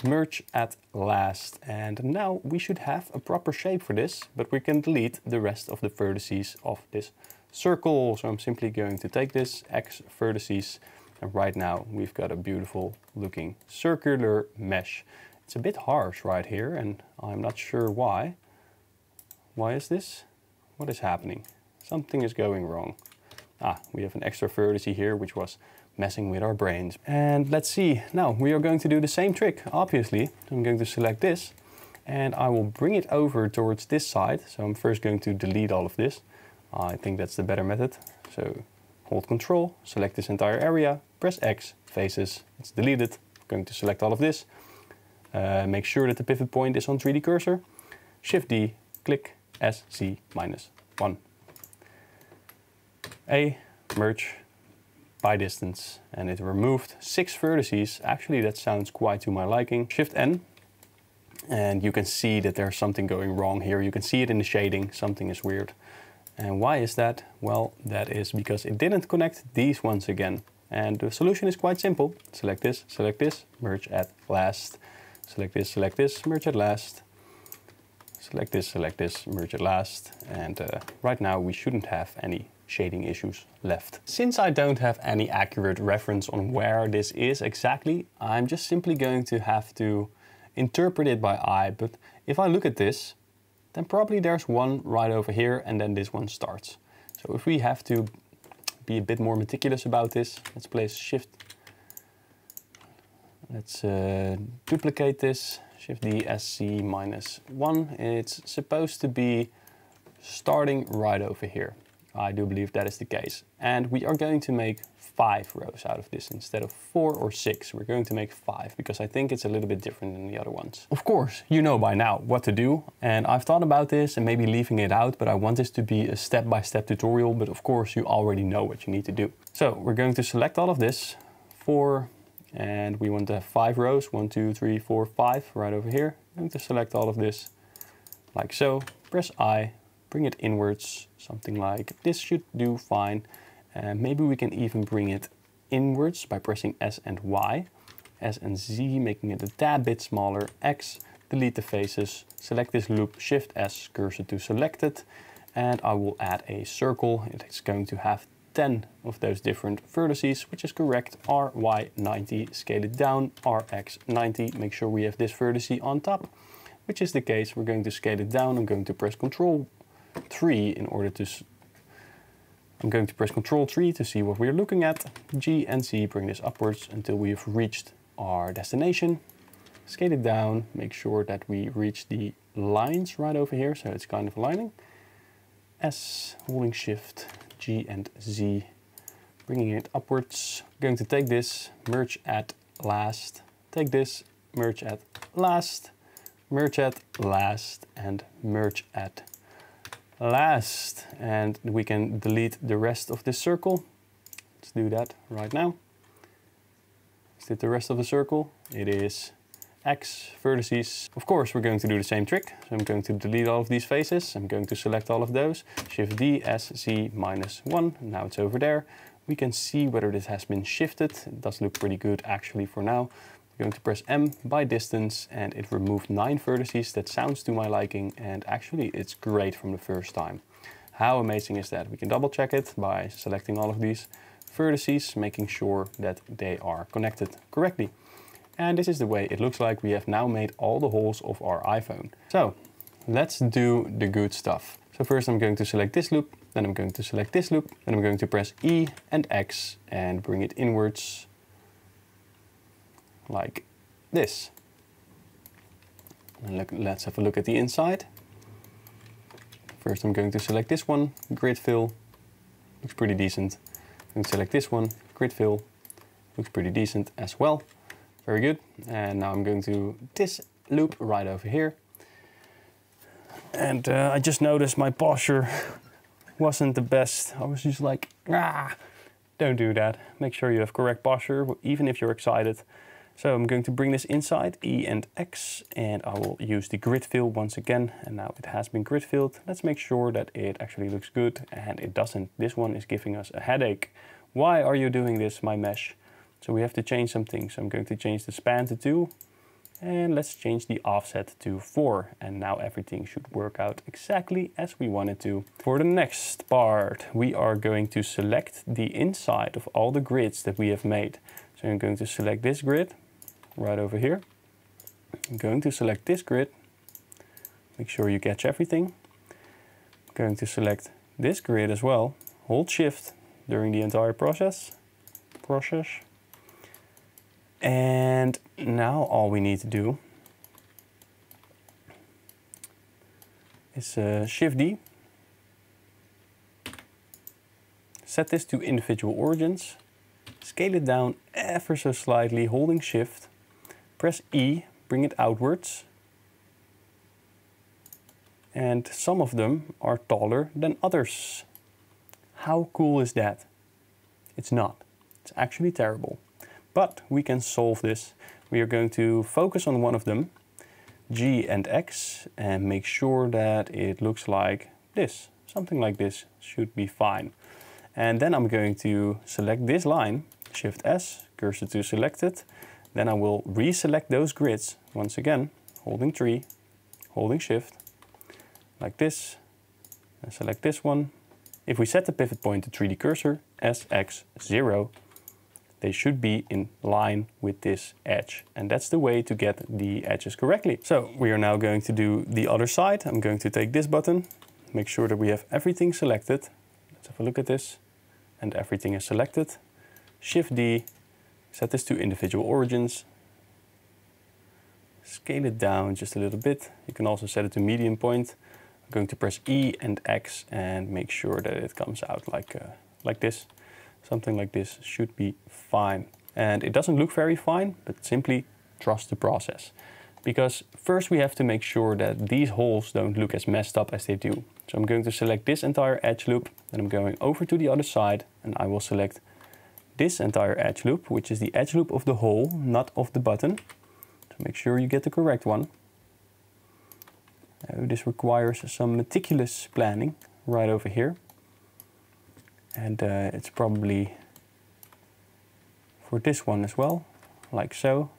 Merge at last, and now we should have a proper shape for this, but we can delete the rest of the vertices of this circle. So I'm simply going to take this X vertices, and right now we've got a beautiful looking circular mesh. It's a bit harsh right here, and I'm not sure why. Why is this? What is happening? Something is going wrong. We have an extra vertice here, which was messing with our brains. And let's see, now we are going to do the same trick, obviously. I'm going to select this, and I will bring it over towards this side. So I'm first going to delete all of this. I think that's the better method. So hold Control, select this entire area, press X, faces, it's deleted. I'm going to select all of this. Make sure that the pivot point is on 3D cursor. Shift D, click SC-1. A, merge by distance, and it removed 6 vertices. Actually, that sounds quite to my liking. Shift N, and you can see that there's something going wrong here. You can see it in the shading, something is weird. And why is that? Well, that is because it didn't connect these ones again. And the solution is quite simple. Select this, merge at last. Select this, merge at last. Select this, merge at last. And right now we shouldn't have any shading issues left. Since I don't have any accurate reference on where this is exactly, I'm just simply going to have to interpret it by eye. But if I look at this, then probably there's one right over here, and then this one starts. So if we have to be a bit more meticulous about this, let's place Shift. Let's duplicate this, Shift D, SC-1. It's supposed to be starting right over here. I do believe that is the case. And we are going to make 5 rows out of this instead of 4 or 6. We're going to make 5 because I think it's a little bit different than the other ones. Of course, you know by now what to do. And I've thought about this and maybe leaving it out, but I want this to be a step-by-step tutorial. But of course, you already know what you need to do. So we're going to select all of this, 4, and we want to have 5 rows, 1, 2, 3, 4, 5 right over here. I'm going to select all of this like so, press I, bring it inwards, something like this should do fine. Maybe we can even bring it inwards by pressing S and Y. S and Z, making it a tad bit smaller. X, delete the faces, select this loop, Shift S, cursor to selected, and I will add a circle. It's going to have 10 of those different vertices, which is correct. RY 90, scale it down, RX 90, make sure we have this vertice on top, which is the case. We're going to scale it down. I'm going to press Control 3 in order to I'm going to press Control 3 to see what we're looking at. G and Z, bring this upwards until we've reached our destination. Scale it down, make sure that we reach the lines right over here, so it's kind of aligning. S, holding Shift, G and Z, bringing it upwards. I'm going to take this, merge at last, take this, merge at last, merge at last, and merge at last. And we can delete the rest of this circle. Let's do that right now. Let's do the rest of the circle. It is X vertices. Of course, we're going to do the same trick. So I'm going to delete all of these faces. I'm going to select all of those. Shift D, S, Z, -1. Now it's over there. We can see whether this has been shifted. It does look pretty good actually for now. I'm going to press M by distance, and it removed 9 vertices. That sounds to my liking, and actually it's great from the first time. How amazing is that? We can double check it by selecting all of these vertices, making sure that they are connected correctly. And this is the way it looks like. We have now made all the holes of our iPhone. So let's do the good stuff. So So first I'm going to select this loop, then I'm going to select this loop, then I'm going to press E and X and bring it inwards like this. And let's have a look at the inside. First I'm going to select this one, grid fill, looks pretty decent. I'm going to select this one, grid fill, looks pretty decent as well. Very good. And now I'm going to this loop right over here. And I just noticed my posture wasn't the best. I was just like, don't do that. Make sure you have correct posture, even if you're excited. So I'm going to bring this inside, E and X, and I will use the grid fill once again. And now it has been grid filled. Let's make sure that it actually looks good, and it doesn't. This one is giving us a headache. Why are you doing this, my mesh? So we have to change some things. So I'm going to change the span to 2, and let's change the offset to 4. And now everything should work out exactly as we want it to. For the next part, we are going to select the inside of all the grids that we have made. So I'm going to select this grid right over here. I'm going to select this grid. Make sure you catch everything. I'm going to select this grid as well. Hold Shift during the entire process. And now all we need to do is Shift D. Set this to individual origins. Scale it down ever so slightly, holding Shift. Press E, bring it outwards. And some of them are taller than others. How cool is that? It's not. It's actually terrible. But we can solve this. We are going to focus on one of them, G and X, and make sure that it looks like this. Something like this should be fine. And then I'm going to select this line, Shift S, cursor to selected. Then I will reselect those grids once again, holding 3, holding Shift, like this, and select this one. If we set the pivot point to 3D cursor, S, X, 0, they should be in line with this edge. And that's the way to get the edges correctly. So we are now going to do the other side. I'm going to take this button, make sure that we have everything selected. Let's have a look at this. And everything is selected. Shift D, set this to individual origins. Scale it down just a little bit. You can also set it to medium point. I'm going to press E and X and make sure that it comes out like this. Something like this should be fine. And it doesn't look very fine, but simply trust the process. Because first we have to make sure that these holes don't look as messed up as they do. So I'm going to select this entire edge loop, then I'm going over to the other side, and I will select this entire edge loop, which is the edge loop of the hole, not of the button. So make sure you get the correct one. This requires some meticulous planning right over here. And it's probably for this one as well, like so.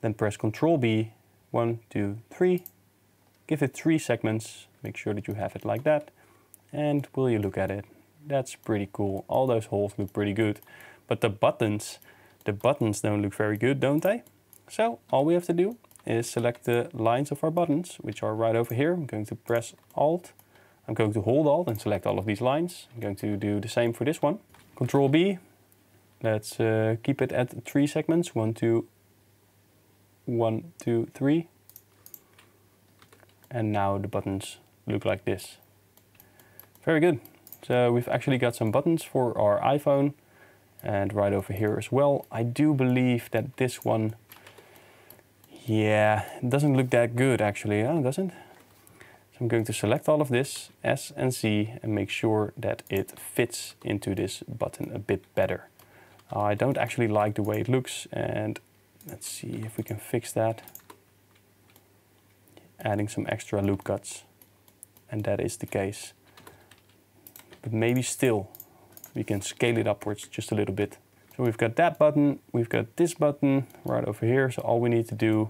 Then press Ctrl B, 1, 2, 3. Give it 3 segments, make sure that you have it like that. And will you look at it? That's pretty cool. All those holes look pretty good. But the buttons don't look very good, don't they? So all we have to do is select the lines of our buttons, which are right over here. I'm going to press Alt. I'm going to hold Alt and select all of these lines. I'm going to do the same for this one. Ctrl B. Let's keep it at 3 segments. 1, 2, 1, 2, 3. And now the buttons look like this. Very good. So we've actually got some buttons for our iPhone. And right over here as well. I do believe that this one, yeah, it doesn't look that good actually, huh? It doesn't? So I'm going to select all of this, S and C, and make sure that it fits into this button a bit better. I don't actually like the way it looks, and let's see if we can fix that. Adding some extra loop cuts, and that is the case. But maybe still we can scale it upwards just a little bit. So we've got that button, we've got this button right over here. So all we need to do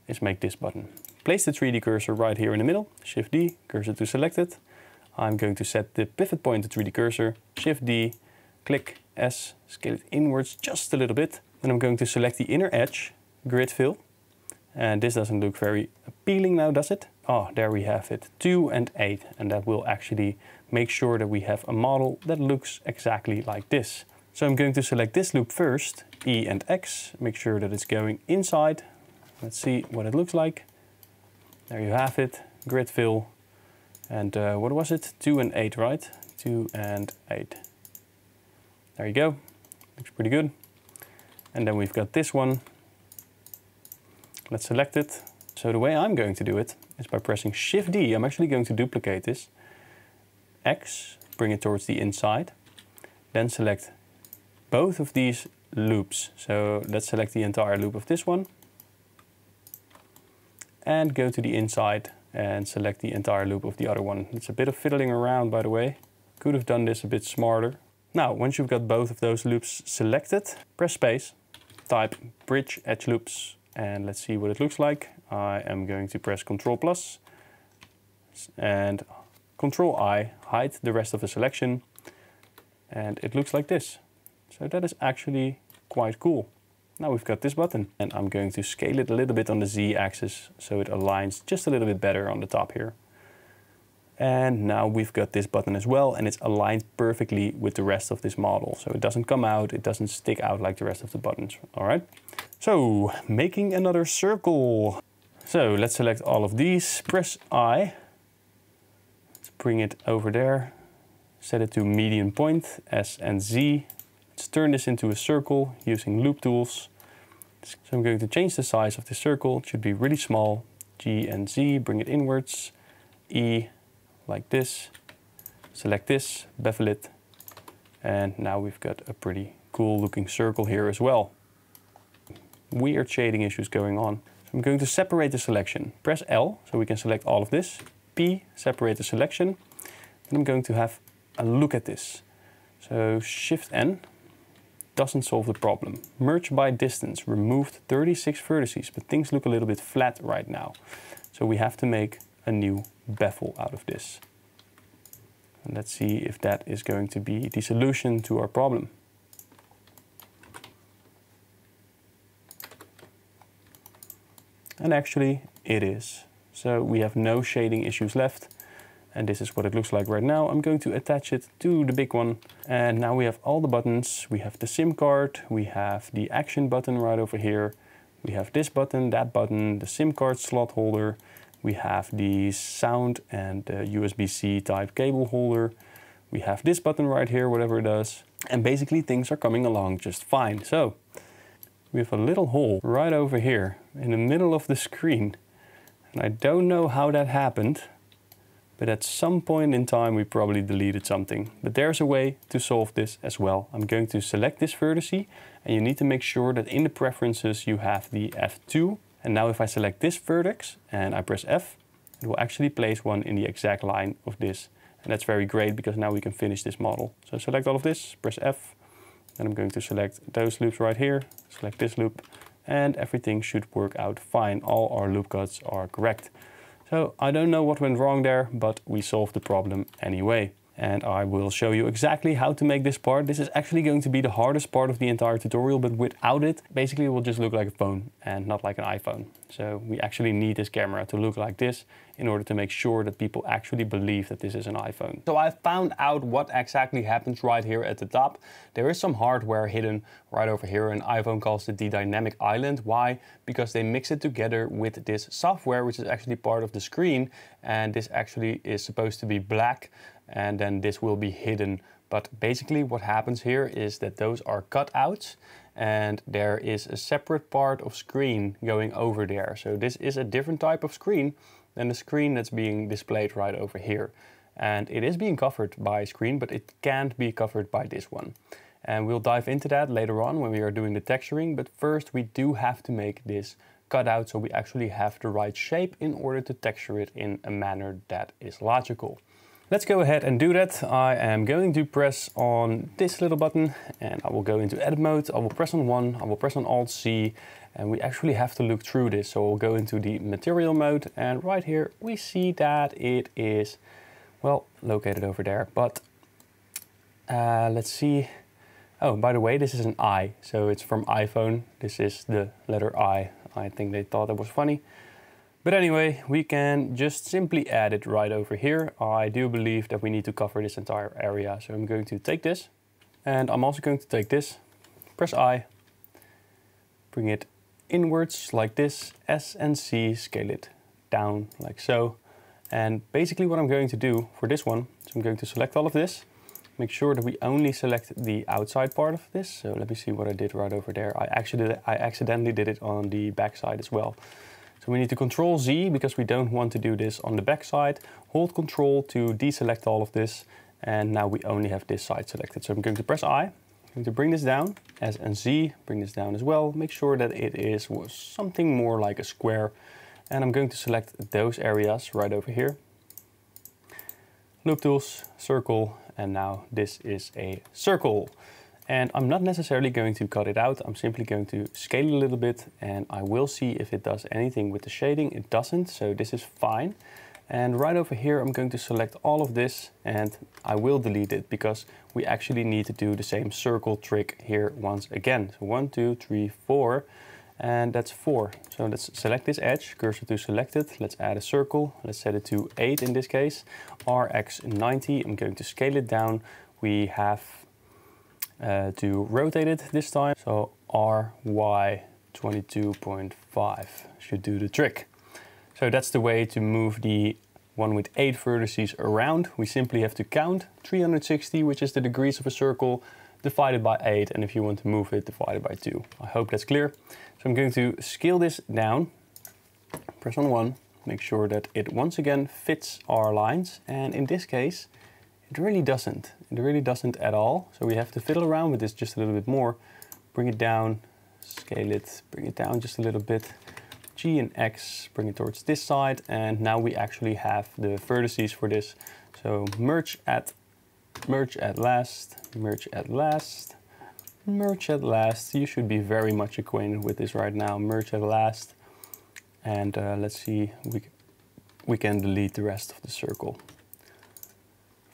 is make this button. Place the 3D cursor right here in the middle, Shift D, cursor to selected. I'm going to set the pivot point to 3D cursor, Shift D, click S, scale it inwards just a little bit. Then I'm going to select the inner edge, grid fill, And this doesn't look very appealing now, does it? Oh, there we have it, 2 and 8. And that will actually make sure that we have a model that looks exactly like this. So I'm going to select this loop first, E and X, make sure that it's going inside. Let's see what it looks like. There you have it, grid fill. And what was it? 2 and 8, right? 2 and 8. There you go, looks pretty good. And then we've got this one. Let's select it. So the way I'm going to do it is by pressing Shift D. I'm actually going to duplicate this. X, bring it towards the inside. Then select both of these loops. So let's select the entire loop of this one. And go to the inside and select the entire loop of the other one. It's a bit of fiddling around, by the way. Could have done this a bit smarter. Now, once you've got both of those loops selected, press space, type bridge edge loops, and let's see what it looks like. I am going to press Ctrl plus and Ctrl I, hide the rest of the selection, and it looks like this. So that is actually quite cool. Now we've got this button, and I'm going to scale it a little bit on the Z axis so it aligns just a little bit better on the top here. And now we've got this button as well, and it's aligned perfectly with the rest of this model. So it doesn't come out, it doesn't stick out like the rest of the buttons. All right. So making another circle. So let's select all of these, press I. Let's bring it over there. Set it to median point, S and Z. Let's turn this into a circle using loop tools. So I'm going to change the size of the circle. It should be really small. G and Z, bring it inwards. E, like this. Select this, bevel it. And now we've got a pretty cool looking circle here as well. Weird shading issues going on. So I'm going to separate the selection. Press L, so we can select all of this. P, separate the selection. And I'm going to have a look at this. So Shift N doesn't solve the problem. Merge by distance, removed 36 vertices, but things look a little bit flat right now. So we have to make a new bevel out of this. And let's see if that is going to be the solution to our problem. And actually it is. So we have no shading issues left. And this is what it looks like right now. I'm going to attach it to the big one. And now we have all the buttons. We have the SIM card, we have the action button right over here. We have this button, that button, the SIM card slot holder. We have the sound and USB-C type cable holder. We have this button right here, whatever it does. And basically things are coming along just fine. So we have a little hole right over here in the middle of the screen. And I don't know how that happened, but at some point in time we probably deleted something. But there's a way to solve this as well. I'm going to select this vertex, and you need to make sure that in the preferences you have the F2. And now if I select this vertex and I press F, it will actually place one in the exact line of this. And that's very great because now we can finish this model. So select all of this, press F, and I'm going to select those loops right here, select this loop, and everything should work out fine. All our loop cuts are correct. So I don't know what went wrong there, but we solved the problem anyway. And I will show you exactly how to make this part. This is actually going to be the hardest part of the entire tutorial, but without it, basically it will just look like a phone and not like an iPhone. So we actually need this camera to look like this in order to make sure that people actually believe that this is an iPhone. So I found out what exactly happens right here at the top. There is some hardware hidden right over here, and iPhone calls it the dynamic island. Why? Because they mix it together with this software, which is actually part of the screen, and this actually is supposed to be black, and then this will be hidden. But basically what happens here is that those are cutouts, and there is a separate part of screen going over there. So this is a different type of screen than the screen that's being displayed right over here. And it is being covered by screen, but it can't be covered by this one. And we'll dive into that later on when we are doing the texturing. But first we do have to make this cutout so we actually have the right shape in order to texture it in a manner that is logical. Let's go ahead and do that. I am going to press on this little button and I will go into edit mode. I will press on 1, I will press on Alt C, and we actually have to look through this. So we'll go into the material mode, and right here we see that it is, well, located over there. But let's see. Oh, by the way, this is an I, so it's from iPhone. This is the letter I I think they thought that was funny. But anyway, we can just simply add it right over here. I do believe that we need to cover this entire area. So I'm going to take this, and I'm also going to take this, press I, bring it inwards like this, S and C, scale it down like so. And basically what I'm going to do for this one, so I'm going to select all of this, make sure that we only select the outside part of this. So let me see what I did right over there. I accidentally did it on the back side as well. So we need to Control Z because we don't want to do this on the back side. Hold Control to deselect all of this. And now we only have this side selected. So I'm going to press I. I'm going to bring this down, S and Z, bring this down as well. Make sure that it is something more like a square. And I'm going to select those areas right over here. Loop tools, circle, and now this is a circle. And I'm not necessarily going to cut it out. I'm simply going to scale it a little bit, and I will see if it does anything with the shading. It doesn't, so this is fine. And right over here, I'm going to select all of this, and I will delete it because we actually need to do the same circle trick here once again. So 1, 2, 3, 4, and that's 4. So let's select this edge, cursor to selected. Let's add a circle. Let's set it to 8 in this case. RX 90. I'm going to scale it down. We have to rotate it this time. So RY 22.5 should do the trick. So that's the way to move the one with 8 vertices around. We simply have to count 360, which is the degrees of a circle, divided by 8. And if you want to move it, divided by 2. I hope that's clear. So I'm going to scale this down, press on 1, make sure that it once again fits our lines. And in this case, it really doesn't. It really doesn't at all. So we have to fiddle around with this just a little bit more. Bring it down, scale it, bring it down just a little bit. G and X, bring it towards this side. And now we actually have the vertices for this. So merge at last, merge at last, merge at last. You should be very much acquainted with this right now. Merge at last. And let's see, we can delete the rest of the circle.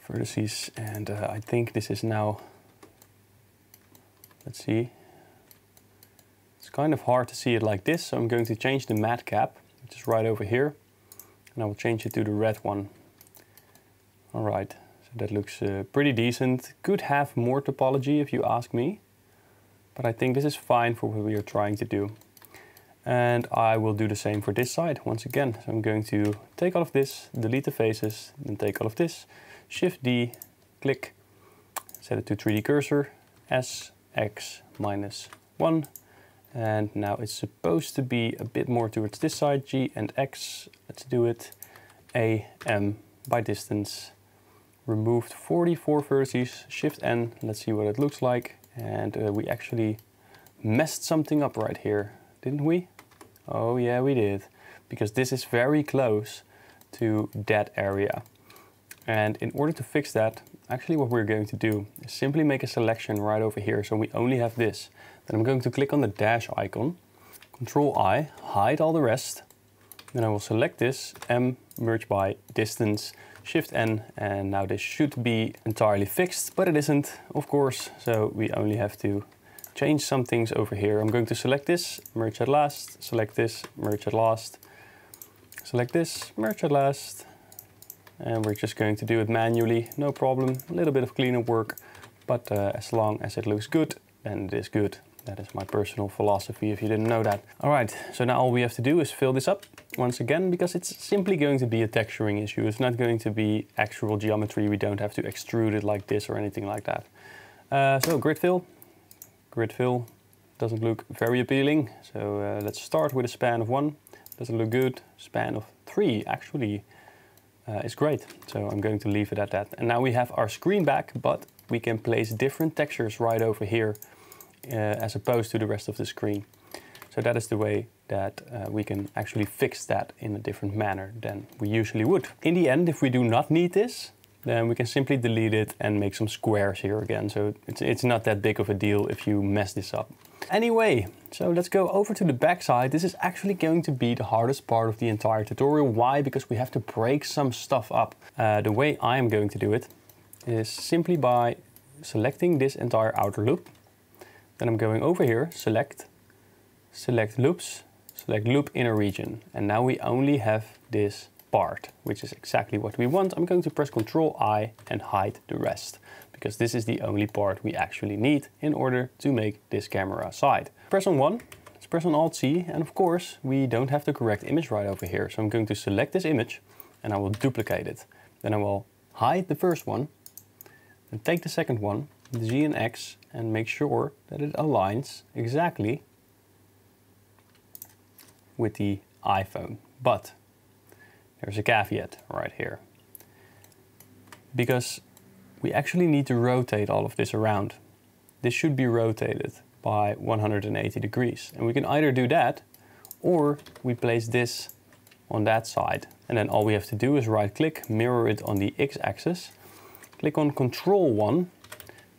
Vertices, and I think this is now, let's see, it's kind of hard to see it like this, so I'm going to change the matte cap, which is right over here, and I will change it to the red one. Alright, so that looks pretty decent. Could have more topology if you ask me, but I think this is fine for what we are trying to do. And I will do the same for this side once again. So I'm going to take all of this, delete the faces, then take all of this, Shift D, click, set it to 3D cursor, S, X, -1. And now it's supposed to be a bit more towards this side, G and X. Let's do it. A, M, by distance. Removed 44 vertices, Shift N, let's see what it looks like. And we actually messed something up right here, didn't we? Oh yeah, we did. Because this is very close to that area. And in order to fix that, actually what we're going to do is simply make a selection right over here. So we only have this. Then I'm going to click on the dash icon, Control I, hide all the rest. Then I will select this, M, merge by distance, Shift N, and now this should be entirely fixed, but it isn't, of course. So we only have to change some things over here. I'm going to select this, merge at last, select this, merge at last, select this, merge at last. And we're just going to do it manually, no problem. A little bit of cleanup work, but as long as it looks good, then it is good. That is my personal philosophy, if you didn't know that. All right, so now all we have to do is fill this up once again, because it's simply going to be a texturing issue. It's not going to be actual geometry. We don't have to extrude it like this or anything like that. So grid fill. Grid fill doesn't look very appealing. So let's start with a span of 1. Doesn't look good. Span of 3, actually. Is great, so I'm going to leave it at that. And now we have our screen back, but we can place different textures right over here as opposed to the rest of the screen. So that is the way that we can actually fix that in a different manner than we usually would. In the end, if we do not need this, then we can simply delete it and make some squares here again. So it's not that big of a deal if you mess this up. Anyway, so let's go over to the back side. This is actually going to be the hardest part of the entire tutorial. Why? Because we have to break some stuff up. The way I am going to do it is simply by selecting this entire outer loop. Then I'm going over here, select loops, select loop inner region. And now we only have this part, which is exactly what we want. I'm going to press Ctrl I and hide the rest, because this is the only part we actually need in order to make this camera side. Press on 1, let's press on Alt C, and of course we don't have the correct image right over here. So I'm going to select this image and I will duplicate it. Then I will hide the first one and take the second one, Z and X, and make sure that it aligns exactly with the iPhone. But there's a caveat right here, because we actually need to rotate all of this around. This should be rotated by 180 degrees. And we can either do that, or we place this on that side. And then all we have to do is right click, mirror it on the X-axis, click on Ctrl 1,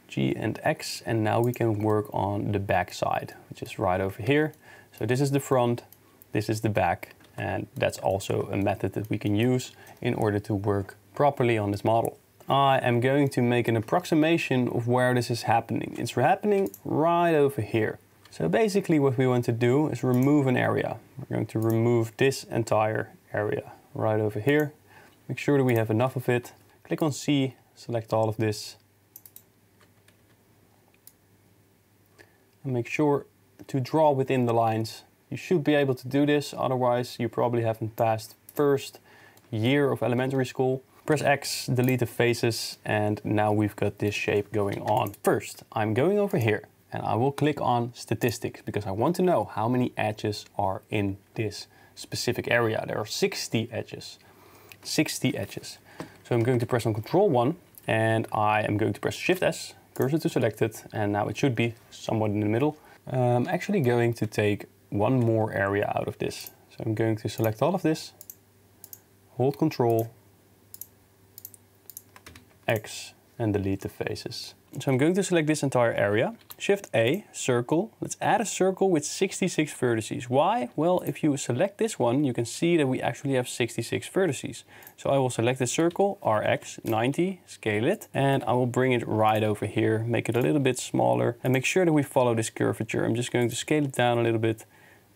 G and X, and now we can work on the back side, which is right over here. So this is the front, this is the back, and that's also a method that we can use in order to work properly on this model. I am going to make an approximation of where this is happening. It's happening right over here. So basically what we want to do is remove an area. We're going to remove this entire area right over here. Make sure that we have enough of it. Click on C, select all of this. And make sure to draw within the lines. You should be able to do this, otherwise you probably haven't passed first year of elementary school. Press X, delete the faces, and now we've got this shape going on. First, I'm going over here and I will click on statistics because I want to know how many edges are in this specific area. There are 60 edges. 60 edges. So I'm going to press on Ctrl 1 and I am going to press Shift S, cursor to selected, and now it should be somewhat in the middle. I'm actually going to take one more area out of this. So I'm going to select all of this, hold Ctrl, X, and delete the faces. So I'm going to select this entire area, Shift A, circle. Let's add a circle with 66 vertices. Why? Well, if you select this one, you can see that we actually have 66 vertices. So I will select the circle, RX 90, scale it, and I will bring it right over here, make it a little bit smaller, and make sure that we follow this curvature. I'm just going to scale it down a little bit,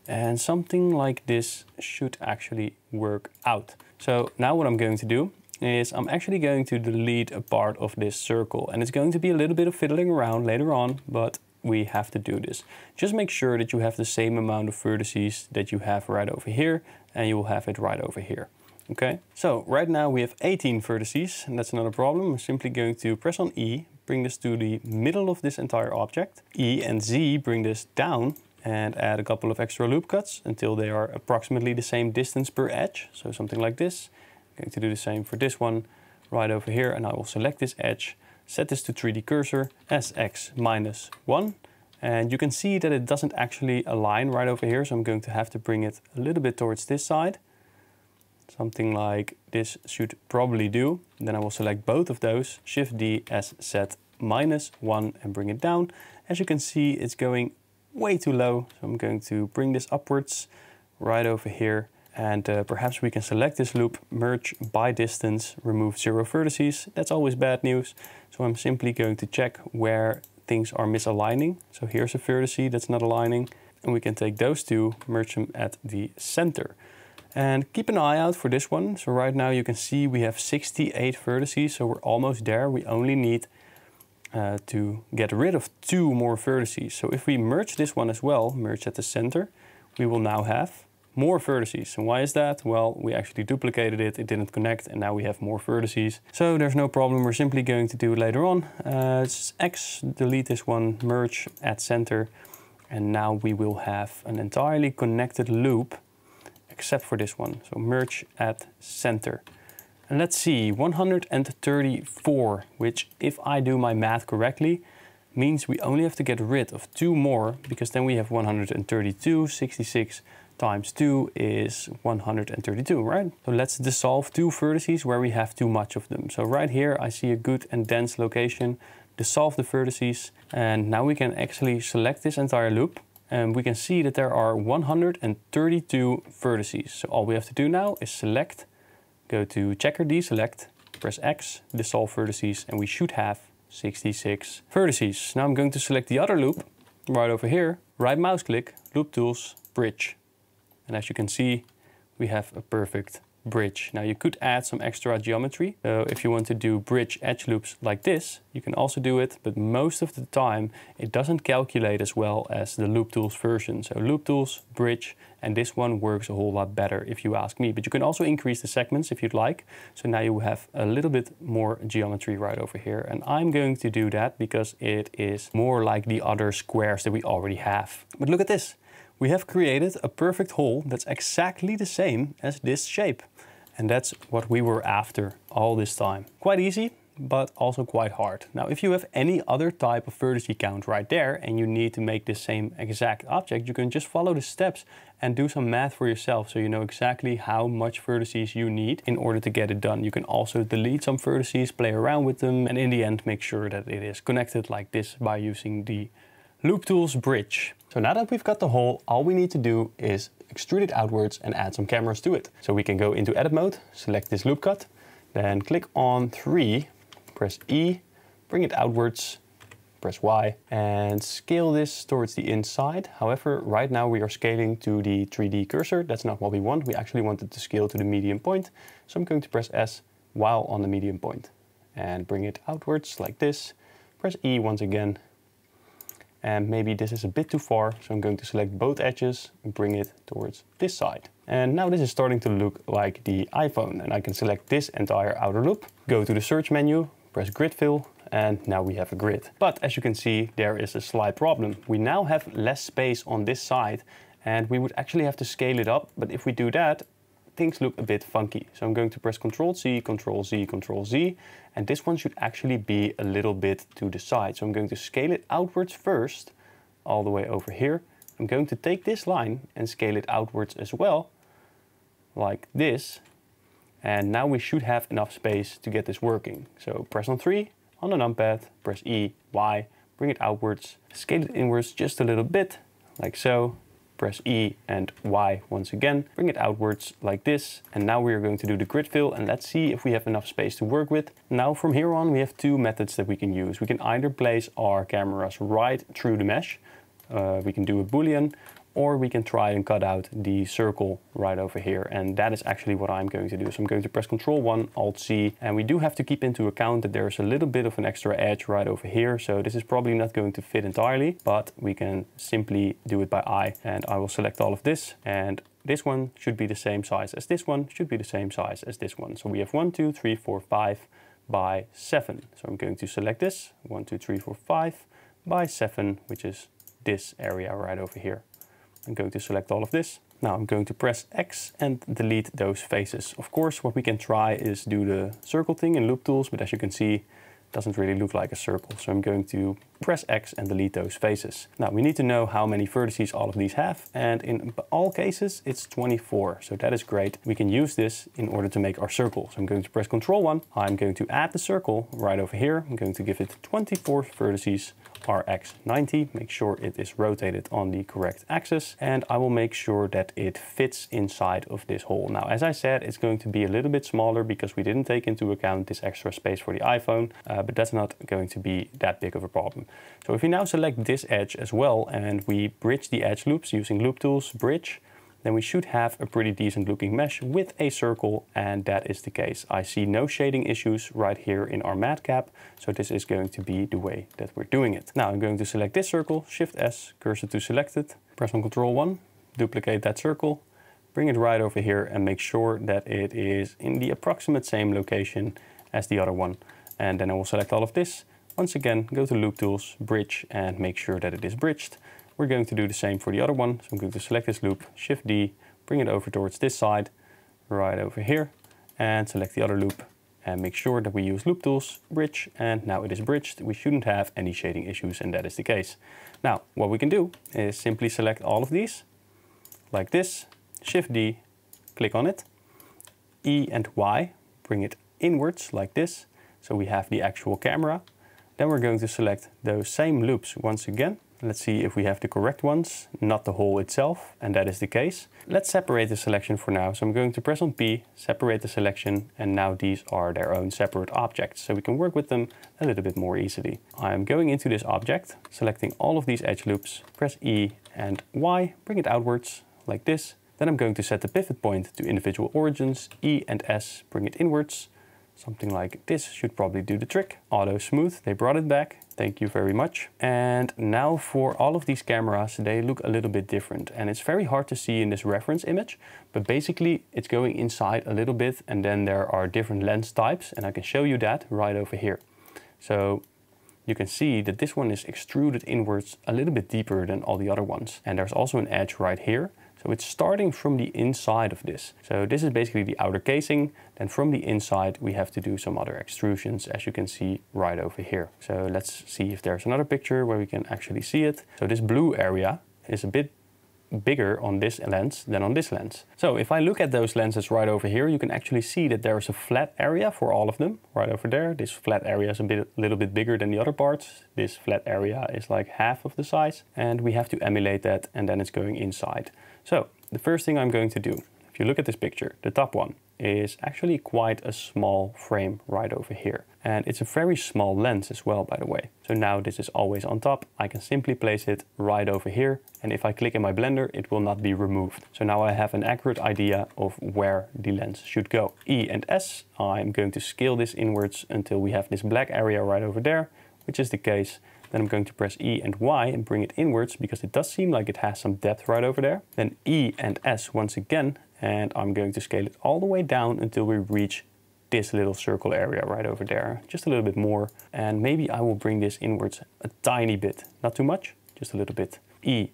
and something like this should actually work out. So now what I'm going to do is I'm actually going to delete a part of this circle, and it's going to be a little bit of fiddling around later on, but we have to do this. Just make sure that you have the same amount of vertices that you have right over here, and you will have it right over here. Okay, so right now we have 18 vertices, and that's not a problem. I'm simply going to press on E, bring this to the middle of this entire object. E and Z bring this down and add a couple of extra loop cuts until they are approximately the same distance per edge. So something like this. I'm going to do the same for this one right over here, and I will select this edge, set this to 3D cursor, SX-1, and you can see that it doesn't actually align right over here, so I'm going to have to bring it a little bit towards this side. Something like this should probably do. And then I will select both of those, Shift D as Z-1, and bring it down. As you can see, it's going way too low, so I'm going to bring this upwards right over here, and perhaps we can select this loop, merge by distance, remove 0 vertices. That's always bad news, so I'm simply going to check where things are misaligning. So here's a vertice that's not aligning, and we can take those two, merge them at the center. And keep an eye out for this one. So right now you can see we have 68 vertices, so we're almost there. We only need to get rid of 2 more vertices. So if we merge this one as well, merge at the center, we will now have more vertices. And why is that? Well, we actually duplicated it, it didn't connect, and now we have more vertices. So there's no problem, we're simply going to do it later on. It's X, delete this one, merge at center, and now we will have an entirely connected loop, except for this one. So merge at center. And let's see, 134, which if I do my math correctly, means we only have to get rid of 2 more, because then we have 132, 66 times 2 is 132, right? So let's dissolve 2 vertices where we have too much of them. So right here I see a good and dense location, dissolve the vertices, and now we can actually select this entire loop, and we can see that there are 132 vertices. So all we have to do now is select, go to checker deselect, press X, dissolve vertices, and we should have 66 vertices. Now I'm going to select the other loop right over here, right mouse click, loop tools, bridge. And as you can see, we have a perfect bridge. Now you could add some extra geometry. So if you want to do bridge edge loops like this, you can also do it, but most of the time it doesn't calculate as well as the Loop Tools version. So Loop Tools, bridge, and this one works a whole lot better if you ask me. But you can also increase the segments if you'd like. So now you have a little bit more geometry right over here. And I'm going to do that because it is more like the other squares that we already have. But look at this. We have created a perfect hole that's exactly the same as this shape. And that's what we were after all this time. Quite easy, but also quite hard. Now, if you have any other type of vertex count right there and you need to make the same exact object, you can just follow the steps and do some math for yourself so you know exactly how much vertices you need in order to get it done. You can also delete some vertices, play around with them, and in the end make sure that it is connected like this by using the Loop Tools bridge. So now that we've got the hole, all we need to do is extrude it outwards and add some cameras to it. So we can go into edit mode, select this loop cut, then click on 3, press E, bring it outwards, press Y, and scale this towards the inside. However, right now we are scaling to the 3D cursor. That's not what we want. We actually want it to scale to the medium point. So I'm going to press S while on the medium point and bring it outwards like this. Press E once again. And maybe this is a bit too far, so I'm going to select both edges and bring it towards this side. And now this is starting to look like the iPhone, and I can select this entire outer loop, go to the search menu, press grid fill, and now we have a grid. But as you can see, there is a slight problem. We now have less space on this side, and we would actually have to scale it up, but if we do that, things look a bit funky. So I'm going to press Ctrl-C, Ctrl-Z, Ctrl-Z, and this one should actually be a little bit to the side. So I'm going to scale it outwards first, all the way over here. I'm going to take this line and scale it outwards as well, like this. And now we should have enough space to get this working. So press on 3 on the numpad, press E, Y, bring it outwards, scale it inwards just a little bit, like so. Press E and Y once again, bring it outwards like this. And now we are going to do the grid fill, and let's see if we have enough space to work with. Now from here on we have two methods that we can use. We can either place our cameras right through the mesh, we can do a boolean, or we can try and cut out the circle right over here. And that is actually what I'm going to do. So I'm going to press Ctrl-1, Alt-C, and we do have to keep into account that there's a little bit of an extra edge right over here. So this is probably not going to fit entirely, but we can simply do it by eye. And I will select all of this, and this one should be the same size as this one, should be the same size as this one. So we have 1, 2, 3, 4, 5 by 7. So I'm going to select this, 1, 2, 3, 4, 5 by 7, which is this area right over here. I'm going to select all of this. Now I'm going to press X and delete those faces. Of course, what we can try is do the circle thing in Loop Tools, but as you can see, doesn't really look like a circle. So I'm going to press X and delete those faces. Now we need to know how many vertices all of these have, and in all cases it's 24. So that is great. We can use this in order to make our circle. So I'm going to press Ctrl-1. I'm going to add the circle right over here. I'm going to give it 24 vertices, RX90. Make sure it is rotated on the correct axis, and I will make sure that it fits inside of this hole. Now, as I said, it's going to be a little bit smaller because we didn't take into account this extra space for the iPhone, but that's not going to be that big of a problem. So if we now select this edge as well and we bridge the edge loops using Loop Tools bridge, then we should have a pretty decent looking mesh with a circle, and that is the case. I see no shading issues right here in our madcap, so this is going to be the way that we're doing it. Now I'm going to select this circle, Shift S, cursor to selected, press on Ctrl-1, duplicate that circle, bring it right over here and make sure that it is in the approximate same location as the other one. And then I will select all of this. Once again, go to Loop Tools, bridge, and make sure that it is bridged. We're going to do the same for the other one. So I'm going to select this loop, Shift D, bring it over towards this side, right over here, and select the other loop and make sure that we use Loop Tools, bridge, and now it is bridged. We shouldn't have any shading issues, and that is the case. Now, what we can do is simply select all of these, like this, Shift D, click on it, E and Y, bring it inwards like this, so we have the actual camera. Then we're going to select those same loops once again. Let's see if we have the correct ones, not the hole itself, and that is the case. Let's separate the selection for now. So I'm going to press on P, separate the selection, and now these are their own separate objects, so we can work with them a little bit more easily. I'm going into this object, selecting all of these edge loops, press E and Y, bring it outwards like this, Then I'm going to set the pivot point to individual origins, E and S, bring it inwards. Something like this should probably do the trick. Auto smooth, they brought it back. Thank you very much. And now for all of these cameras, they look a little bit different. And it's very hard to see in this reference image, but basically it's going inside a little bit and then there are different lens types and I can show you that right over here. So you can see that this one is extruded inwards a little bit deeper than all the other ones. And there's also an edge right here. So it's starting from the inside of this. So this is basically the outer casing. Then from the inside, we have to do some other extrusions, as you can see right over here. So let's see if there's another picture where we can actually see it. So this blue area is a bit bigger on this lens than on this lens. So if I look at those lenses right over here, you can actually see that there is a flat area for all of them right over there. This flat area is a little bit bigger than the other parts. This flat area is like half of the size and we have to emulate that and then it's going inside. So the first thing I'm going to do, if you look at this picture, the top one is actually quite a small frame right over here. And it's a very small lens as well, by the way. So now this is always on top. I can simply place it right over here. And if I click in my Blender, it will not be removed. So now I have an accurate idea of where the lens should go. E and S, I'm going to scale this inwards until we have this black area right over there, which is the case. Then I'm going to press E and Y and bring it inwards because it does seem like it has some depth right over there. Then E and S once again, and I'm going to scale it all the way down until we reach this little circle area right over there. Just a little bit more. And maybe I will bring this inwards a tiny bit. Not too much, just a little bit. E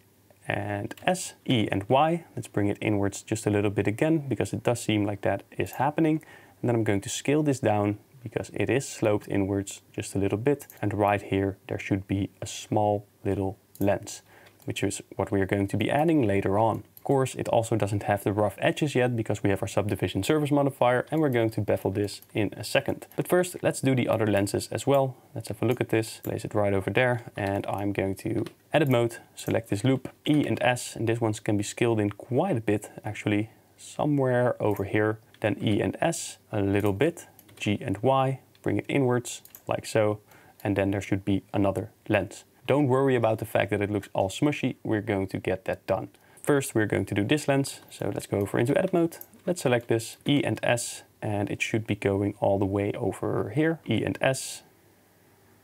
and S, E and Y. Let's bring it inwards just a little bit again because it does seem like that is happening. And then I'm going to scale this down because it is sloped inwards just a little bit. And right here, there should be a small little lens, which is what we are going to be adding later on. Of course, it also doesn't have the rough edges yet because we have our subdivision surface modifier and we're going to bevel this in a second. But first, let's do the other lenses as well. Let's have a look at this, place it right over there. And I'm going to edit mode, select this loop, E and S, and this one can be scaled in quite a bit, actually, somewhere over here. Then E and S, a little bit, G and Y, bring it inwards, like so, and then there should be another lens. Don't worry about the fact that it looks all smushy, we're going to get that done. First, we're going to do this lens, so let's go over into edit mode. Let's select this, E and S, and it should be going all the way over here, E and S.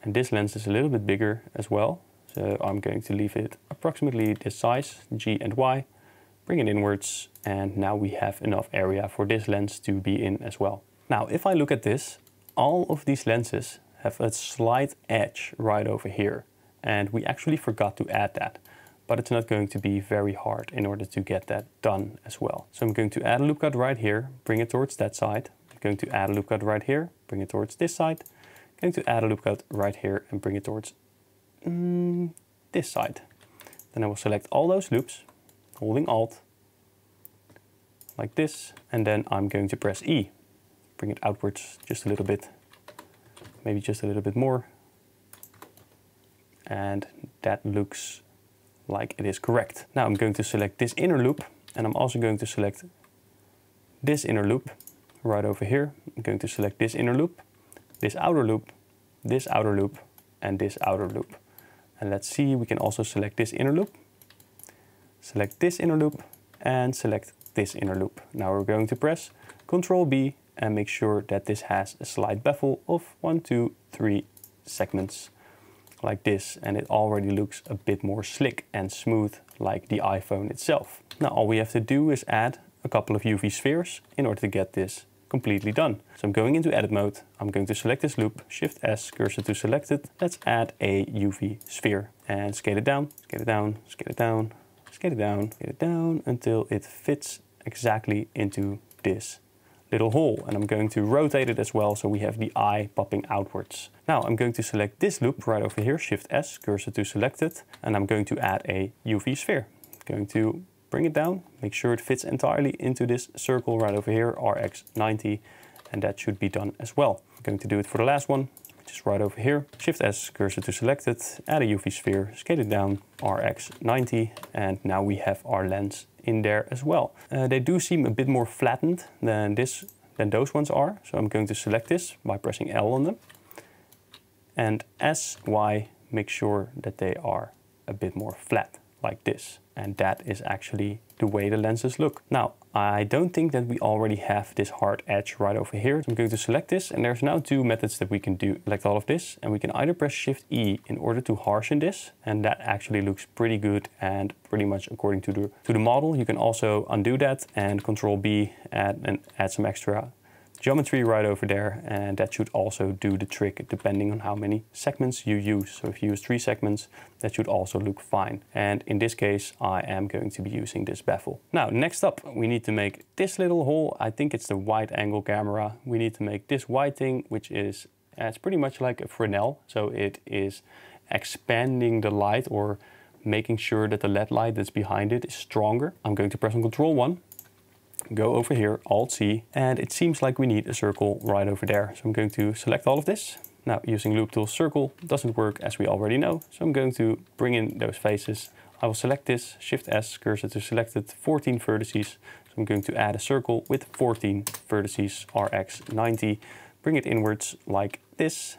And this lens is a little bit bigger as well, so I'm going to leave it approximately this size, G and Y, bring it inwards, and now we have enough area for this lens to be in as well. Now, if I look at this, all of these lenses have a slight edge right over here, and we actually forgot to add that. But it's not going to be very hard in order to get that done as well. So I'm going to add a loop cut right here, bring it towards that side. I'm going to add a loop cut right here, bring it towards this side. I'm going to add a loop cut right here and bring it towards this side. Then I will select all those loops, holding Alt, like this. And then I'm going to press E, bring it outwards just a little bit, maybe just a little bit more. And that looks like it is correct. Now I'm going to select this inner loop and I'm also going to select this inner loop right over here. I'm going to select this inner loop, this outer loop, this outer loop, and this outer loop. And let's see, we can also select this inner loop, select this inner loop, and select this inner loop. Now we're going to press Ctrl B and make sure that this has a slight bevel of 1, 2, 3 segments. Like this, and it already looks a bit more slick and smooth like the iPhone itself. Now all we have to do is add a couple of UV spheres in order to get this completely done. So I'm going into edit mode, I'm going to select this loop, Shift S, cursor to selected. Let's add a UV sphere and scale it down, scale it down, scale it down, scale it down, scale it down until it fits exactly into this little hole. And I'm going to rotate it as well so we have the eye popping outwards. Now I'm going to select this loop right over here, Shift S, cursor to selected, and I'm going to add a UV sphere. I'm going to bring it down, make sure it fits entirely into this circle right over here, RX90, and that should be done as well. I'm going to do it for the last one, which is right over here. Shift S, cursor to selected, add a UV sphere, scale it down, RX90, and now we have our lens in there as well. They do seem a bit more flattened than those ones are. So I'm going to select this by pressing L on them. And S, Y, make sure that they are a bit more flat, like this. And that is actually the way the lenses look. Now, I don't think that we already have this hard edge right over here. So I'm going to select this, and there's now two methods that we can do. Select all of this, and we can either press Shift E in order to harshen this, and that actually looks pretty good and pretty much according to the model. You can also undo that and Control B and add some extra geometry right over there, and that should also do the trick depending on how many segments you use. So if you use 3 segments, that should also look fine. And in this case, I am going to be using this bevel. Now, next up, we need to make this little hole. I think it's the wide angle camera. We need to make this white thing, which is, it's pretty much like a Fresnel. So it is expanding the light or making sure that the LED light that's behind it is stronger. I'm going to press on Control 1. Go over here, Alt-C, and it seems like we need a circle right over there. So I'm going to select all of this. Now, using Loop Tool Circle doesn't work, as we already know. So I'm going to bring in those faces. I will select this, Shift S, cursor to selected, 14 vertices. So I'm going to add a circle with 14 vertices, RX 90. Bring it inwards like this.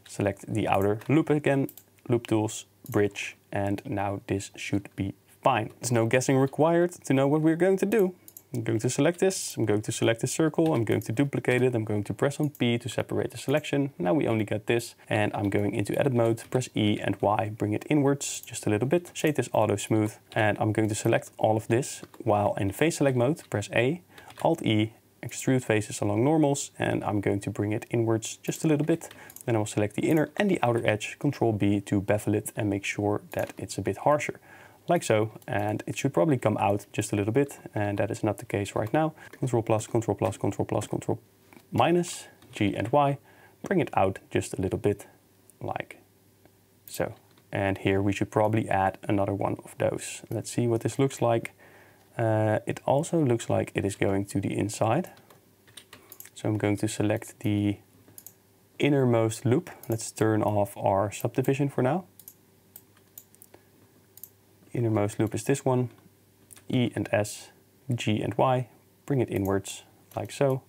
Select the outer loop again, Loop Tools, Bridge, and now this should be fine. There's no guessing required to know what we're going to do. I'm going to select this, I'm going to select the circle, I'm going to duplicate it, I'm going to press on P to separate the selection. Now we only got this, and I'm going into edit mode, press E and Y, bring it inwards just a little bit, shade this auto smooth, and I'm going to select all of this while in face select mode, press A, Alt E, extrude faces along normals, and I'm going to bring it inwards just a little bit. Then I will select the inner and the outer edge, Control B to bevel it and make sure that it's a bit harsher. Like so, and it should probably come out just a little bit, and that is not the case right now. Control plus, Control plus, Control plus, Control minus, G and Y, bring it out just a little bit, like so. And here we should probably add another one of those. Let's see what this looks like. It also looks like it is going to the inside. So I'm going to select the innermost loop. Let's turn off our subdivision for now. Innermost loop is this one, E and S, G and Y, bring it inwards, like so.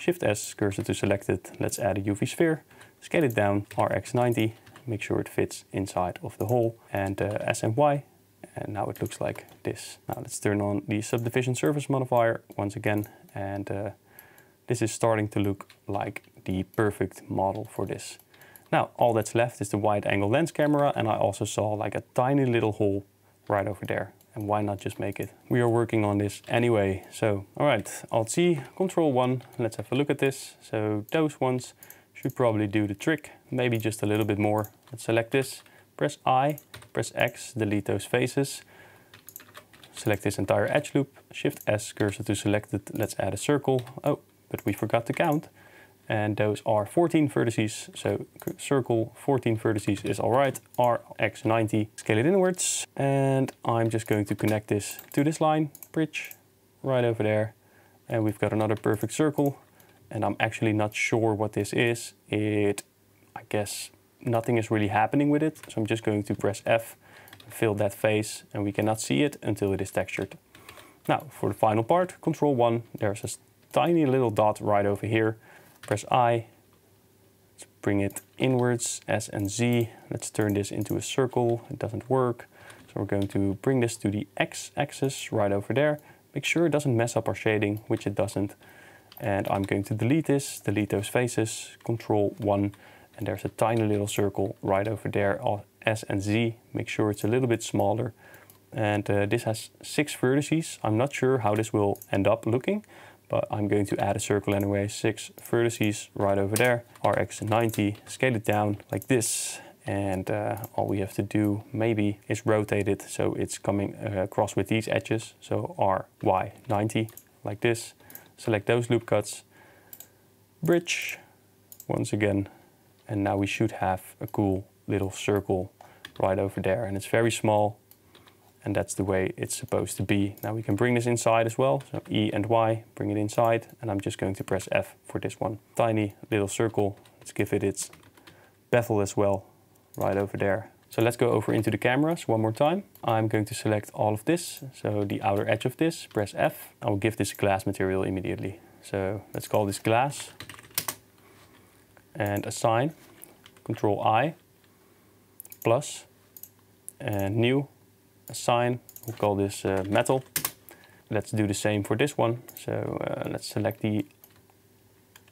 Shift S, cursor to selected, let's add a UV sphere, scale it down, RX 90, make sure it fits inside of the hole, and S and Y, and now it looks like this. Now let's turn on the subdivision surface modifier once again, and this is starting to look like the perfect model for this. Now, all that's left is the wide angle lens camera, and I also saw like a tiny little hole right over there, and why not just make it? We are working on this anyway. So, all right, Alt-C, Control 1, let's have a look at this. So those ones should probably do the trick, maybe just a little bit more. Let's select this, press I, press X, delete those faces. Select this entire edge loop, Shift S, cursor to selected, let's add a circle. Oh, but we forgot to count. And those are 14 vertices, so circle 14 vertices is all right, RX 90, scale it inwards, and I'm just going to connect this to this line, bridge, right over there, and we've got another perfect circle, and I'm actually not sure what this is. I guess nothing is really happening with it, so I'm just going to press F, fill that face, and we cannot see it until it is textured. Now, for the final part, Control 1, there's a tiny little dot right over here. Press I, let's bring it inwards, S and Z. Let's turn this into a circle, it doesn't work. So we're going to bring this to the X axis right over there. Make sure it doesn't mess up our shading, which it doesn't. And I'm going to delete this, delete those faces, Control 1, and there's a tiny little circle right over there, S and Z. Make sure it's a little bit smaller. And this has 6 vertices. I'm not sure how this will end up looking, but I'm going to add a circle anyway, 6 vertices right over there, RX 90, scale it down like this, and all we have to do maybe is rotate it so it's coming across with these edges, so RY 90, like this. Select those loop cuts, bridge, once again, and now we should have a cool little circle right over there, and it's very small. And that's the way it's supposed to be. Now we can bring this inside as well. So E and Y, bring it inside. And I'm just going to press F for this one. Tiny little circle. Let's give it its bevel as well, right over there. So let's go over into the cameras one more time. I'm going to select all of this. So the outer edge of this, press F. I will give this glass material immediately. So let's call this glass. And assign, Control I, plus, and new. a sign. We'll call this metal. Let's do the same for this one. So let's select the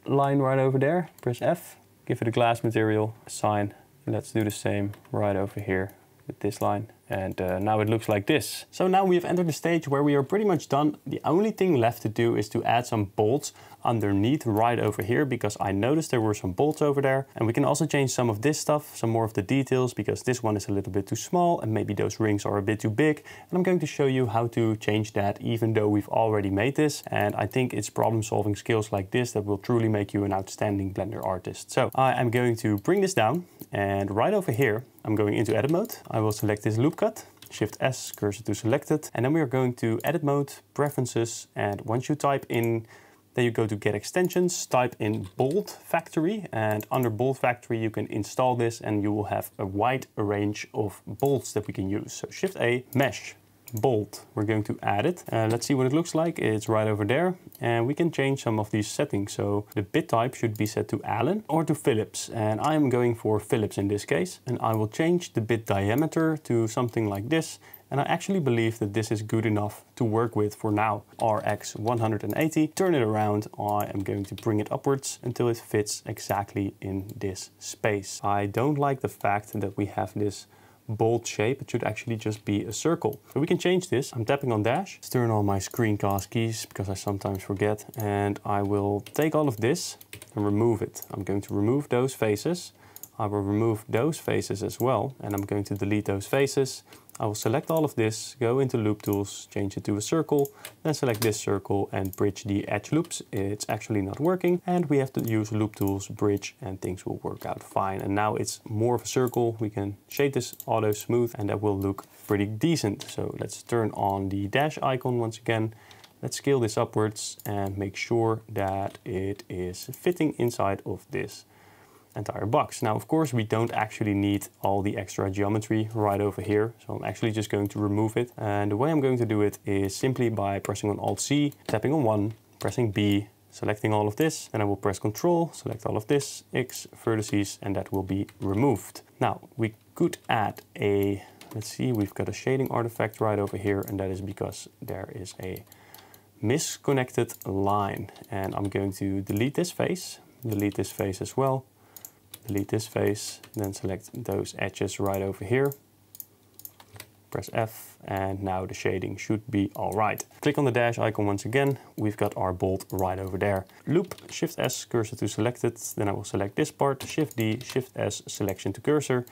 line right over there, press F, give it a glass material, assign. Let's do the same right over here with this line. And now it looks like this. So now we have entered the stage where we are pretty much done. The only thing left to do is to add some bolts underneath right over here, because I noticed there were some bolts over there. And we can also change some of this stuff, some more of the details, because this one is a little bit too small and maybe those rings are a bit too big. And I'm going to show you how to change that, even though we've already made this. And I think it's problem solving skills like this that will truly make you an outstanding Blender artist. So I am going to bring this down, and right over here, I'm going into edit mode. I will select this loop cut, Shift S, cursor to selected. And then we are going to edit mode, preferences. And once you type in, then you go to get extensions, type in Bolt Factory. And under Bolt Factory, you can install this and you will have a wide range of bolts that we can use. So Shift A, mesh, bolt. We're going to add it. Let's see what it looks like. It's right over there. And we can change some of these settings. So the bit type should be set to Allen or to Phillips. And I am going for Phillips in this case. And I will change the bit diameter to something like this. And I actually believe that this is good enough to work with for now. RX 180, turn it around. I am going to bring it upwards until it fits exactly in this space. I don't like the fact that we have this bolt shape. It should actually just be a circle. So we can change this. I'm tapping on dash. Let's turn on my screencast keys because I sometimes forget. And I will take all of this and remove it. I'm going to remove those faces. I will remove those faces as well. And I'm going to delete those faces. I will select all of this, go into loop tools, change it to a circle, then select this circle and bridge the edge loops. It's actually not working. And we have to use loop tools, bridge, and things will work out fine. And now it's more of a circle. We can shade this auto smooth and that will look pretty decent. So let's turn on the dash icon once again. Let's scale this upwards and make sure that it is fitting inside of this entire box. Now, of course, we don't actually need all the extra geometry right over here. So I'm actually just going to remove it. And the way I'm going to do it is simply by pressing on Alt-C, tapping on 1, pressing B, selecting all of this. Then I will press Control, select all of this, X, vertices, and that will be removed. Now, we could add a, let's see, we've got a shading artifact right over here, and that is because there is a misconnected line. And I'm going to delete this face as well. Delete this face, then select those edges right over here. Press F, and now the shading should be all right. Click on the dash icon once again. We've got our bolt right over there. Loop, Shift S, cursor to selected. Then I will select this part, Shift D, Shift S, selection to cursor,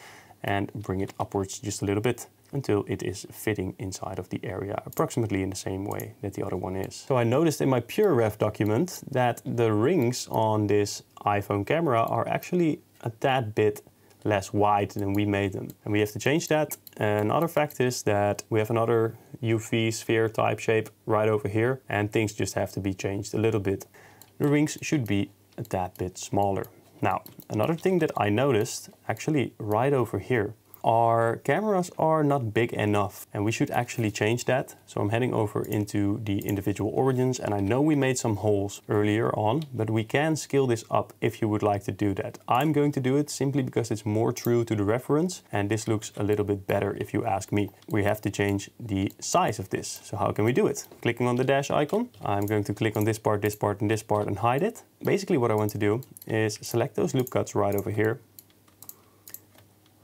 and bring it upwards just a little bit until it is fitting inside of the area approximately in the same way that the other one is. So I noticed in my PureRef document that the rings on this iPhone camera are actually a tad bit less wide than we made them. And we have to change that. Another fact is that we have another UV sphere type shape right over here, and things just have to be changed a little bit. The rings should be a tad bit smaller. Now, another thing that I noticed actually right over here, our cameras are not big enough and we should actually change that. So I'm heading over into the individual origins, and I know we made some holes earlier on, but we can scale this up if you would like to do that. I'm going to do it simply because it's more true to the reference and this looks a little bit better if you ask me. We have to change the size of this. So how can we do it? Clicking on the dash icon, I'm going to click on this part, and this part and hide it. Basically what I want to do is select those loop cuts right over here.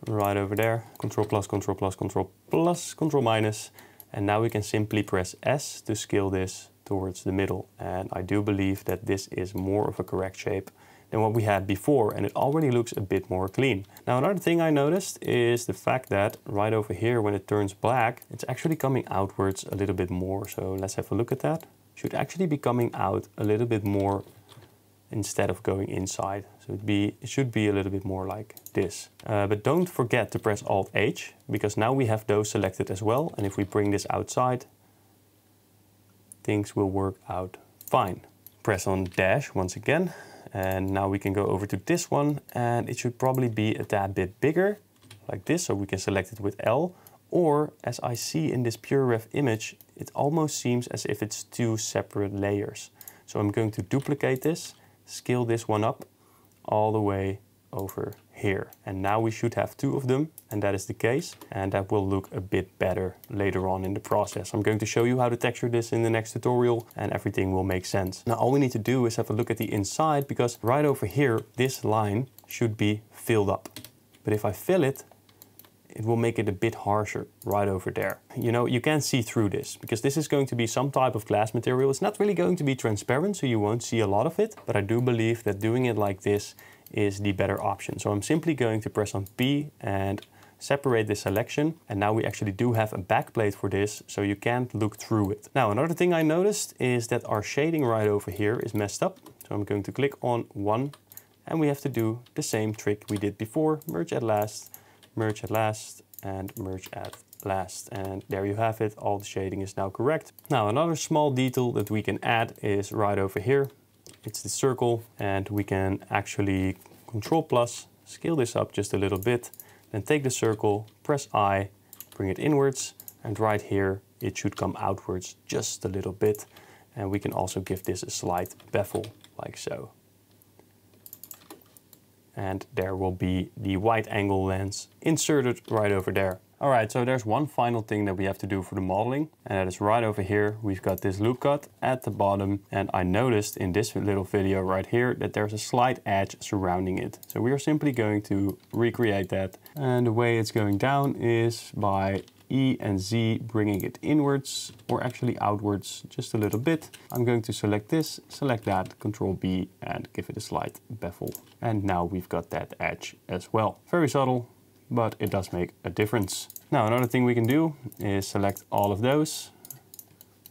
Right over there, Control plus, Control plus, Control plus, Control minus. And now we can simply press S to scale this towards the middle. And I do believe that this is more of a correct shape than what we had before, and it already looks a bit more clean. Now, another thing I noticed is the fact that right over here, when it turns black, it's actually coming outwards a little bit more. So let's have a look at that. It should actually be coming out a little bit more instead of going inside. So it should be a little bit more like this. But don't forget to press Alt-H, because now we have those selected as well. And if we bring this outside, things will work out fine. Press on dash once again. And now we can go over to this one, and it should probably be a tad bit bigger, like this. So we can select it with L. Or, as I see in this PureRef image, it almost seems as if it's two separate layers. So I'm going to duplicate this, scale this one up all the way over here. And now we should have 2 of them, and that is the case. And that will look a bit better later on in the process. I'm going to show you how to texture this in the next tutorial, and everything will make sense. Now all we need to do is have a look at the inside, because right over here, this line should be filled up. But if I fill it, it will make it a bit harsher right over there. You know, you can't see through this because this is going to be some type of glass material. It's not really going to be transparent, so you won't see a lot of it. But I do believe that doing it like this is the better option. So I'm simply going to press on P and separate the selection. And now we actually do have a backplate for this, so you can't look through it. Now, another thing I noticed is that our shading right over here is messed up. So I'm going to click on 1, and we have to do the same trick we did before. Merge at last, merge at last, and merge at last. And there you have it. All the shading is now correct. Now, another small detail that we can add is right over here. It's the circle, and we can actually Control+, scale this up just a little bit, then take the circle, press I, bring it inwards, and right here it should come outwards just a little bit. And we can also give this a slight bevel, like so. And there will be the wide angle lens inserted right over there. All right, so there's one final thing that we have to do for the modeling, and that is right over here. We've got this loop cut at the bottom, and I noticed in this little video right here that there's a slight edge surrounding it. So we are simply going to recreate that. And the way it's going down is by E and Z bringing it inwards, or actually outwards just a little bit. I'm going to select this, select that, Control B, and give it a slight bevel. And now we've got that edge as well. Very subtle, but it does make a difference. Now, another thing we can do is select all of those.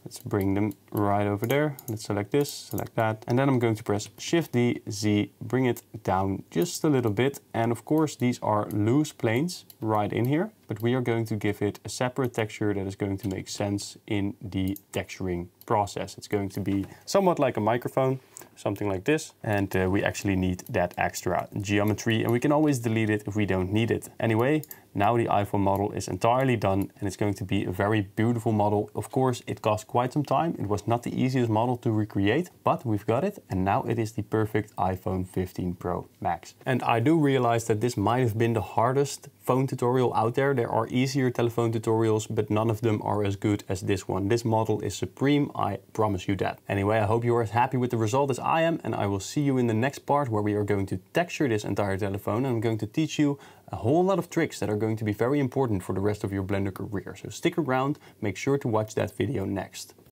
Let's bring them right over there. Let's select this, select that. And then I'm going to press Shift D, Z, bring it down just a little bit. And of course, these are loose planes right in here, but we are going to give it a separate texture that is going to make sense in the texturing process. It's going to be somewhat like a microphone, something like this. And we actually need that extra geometry, and we can always delete it if we don't need it. Anyway, now the iPhone model is entirely done, and it's going to be a very beautiful model. Of course, it cost quite some time. It was not the easiest model to recreate, but we've got it, and now it is the perfect iPhone 15 Pro Max. And I do realize that this might have been the hardest phone tutorial out there. There are easier telephone tutorials, but none of them are as good as this one. This model is supreme, I promise you that. Anyway, I hope you are as happy with the result as I am, and I will see you in the next part where we are going to texture this entire telephone, and I'm going to teach you a whole lot of tricks that are going to be very important for the rest of your Blender career. So stick around, make sure to watch that video next.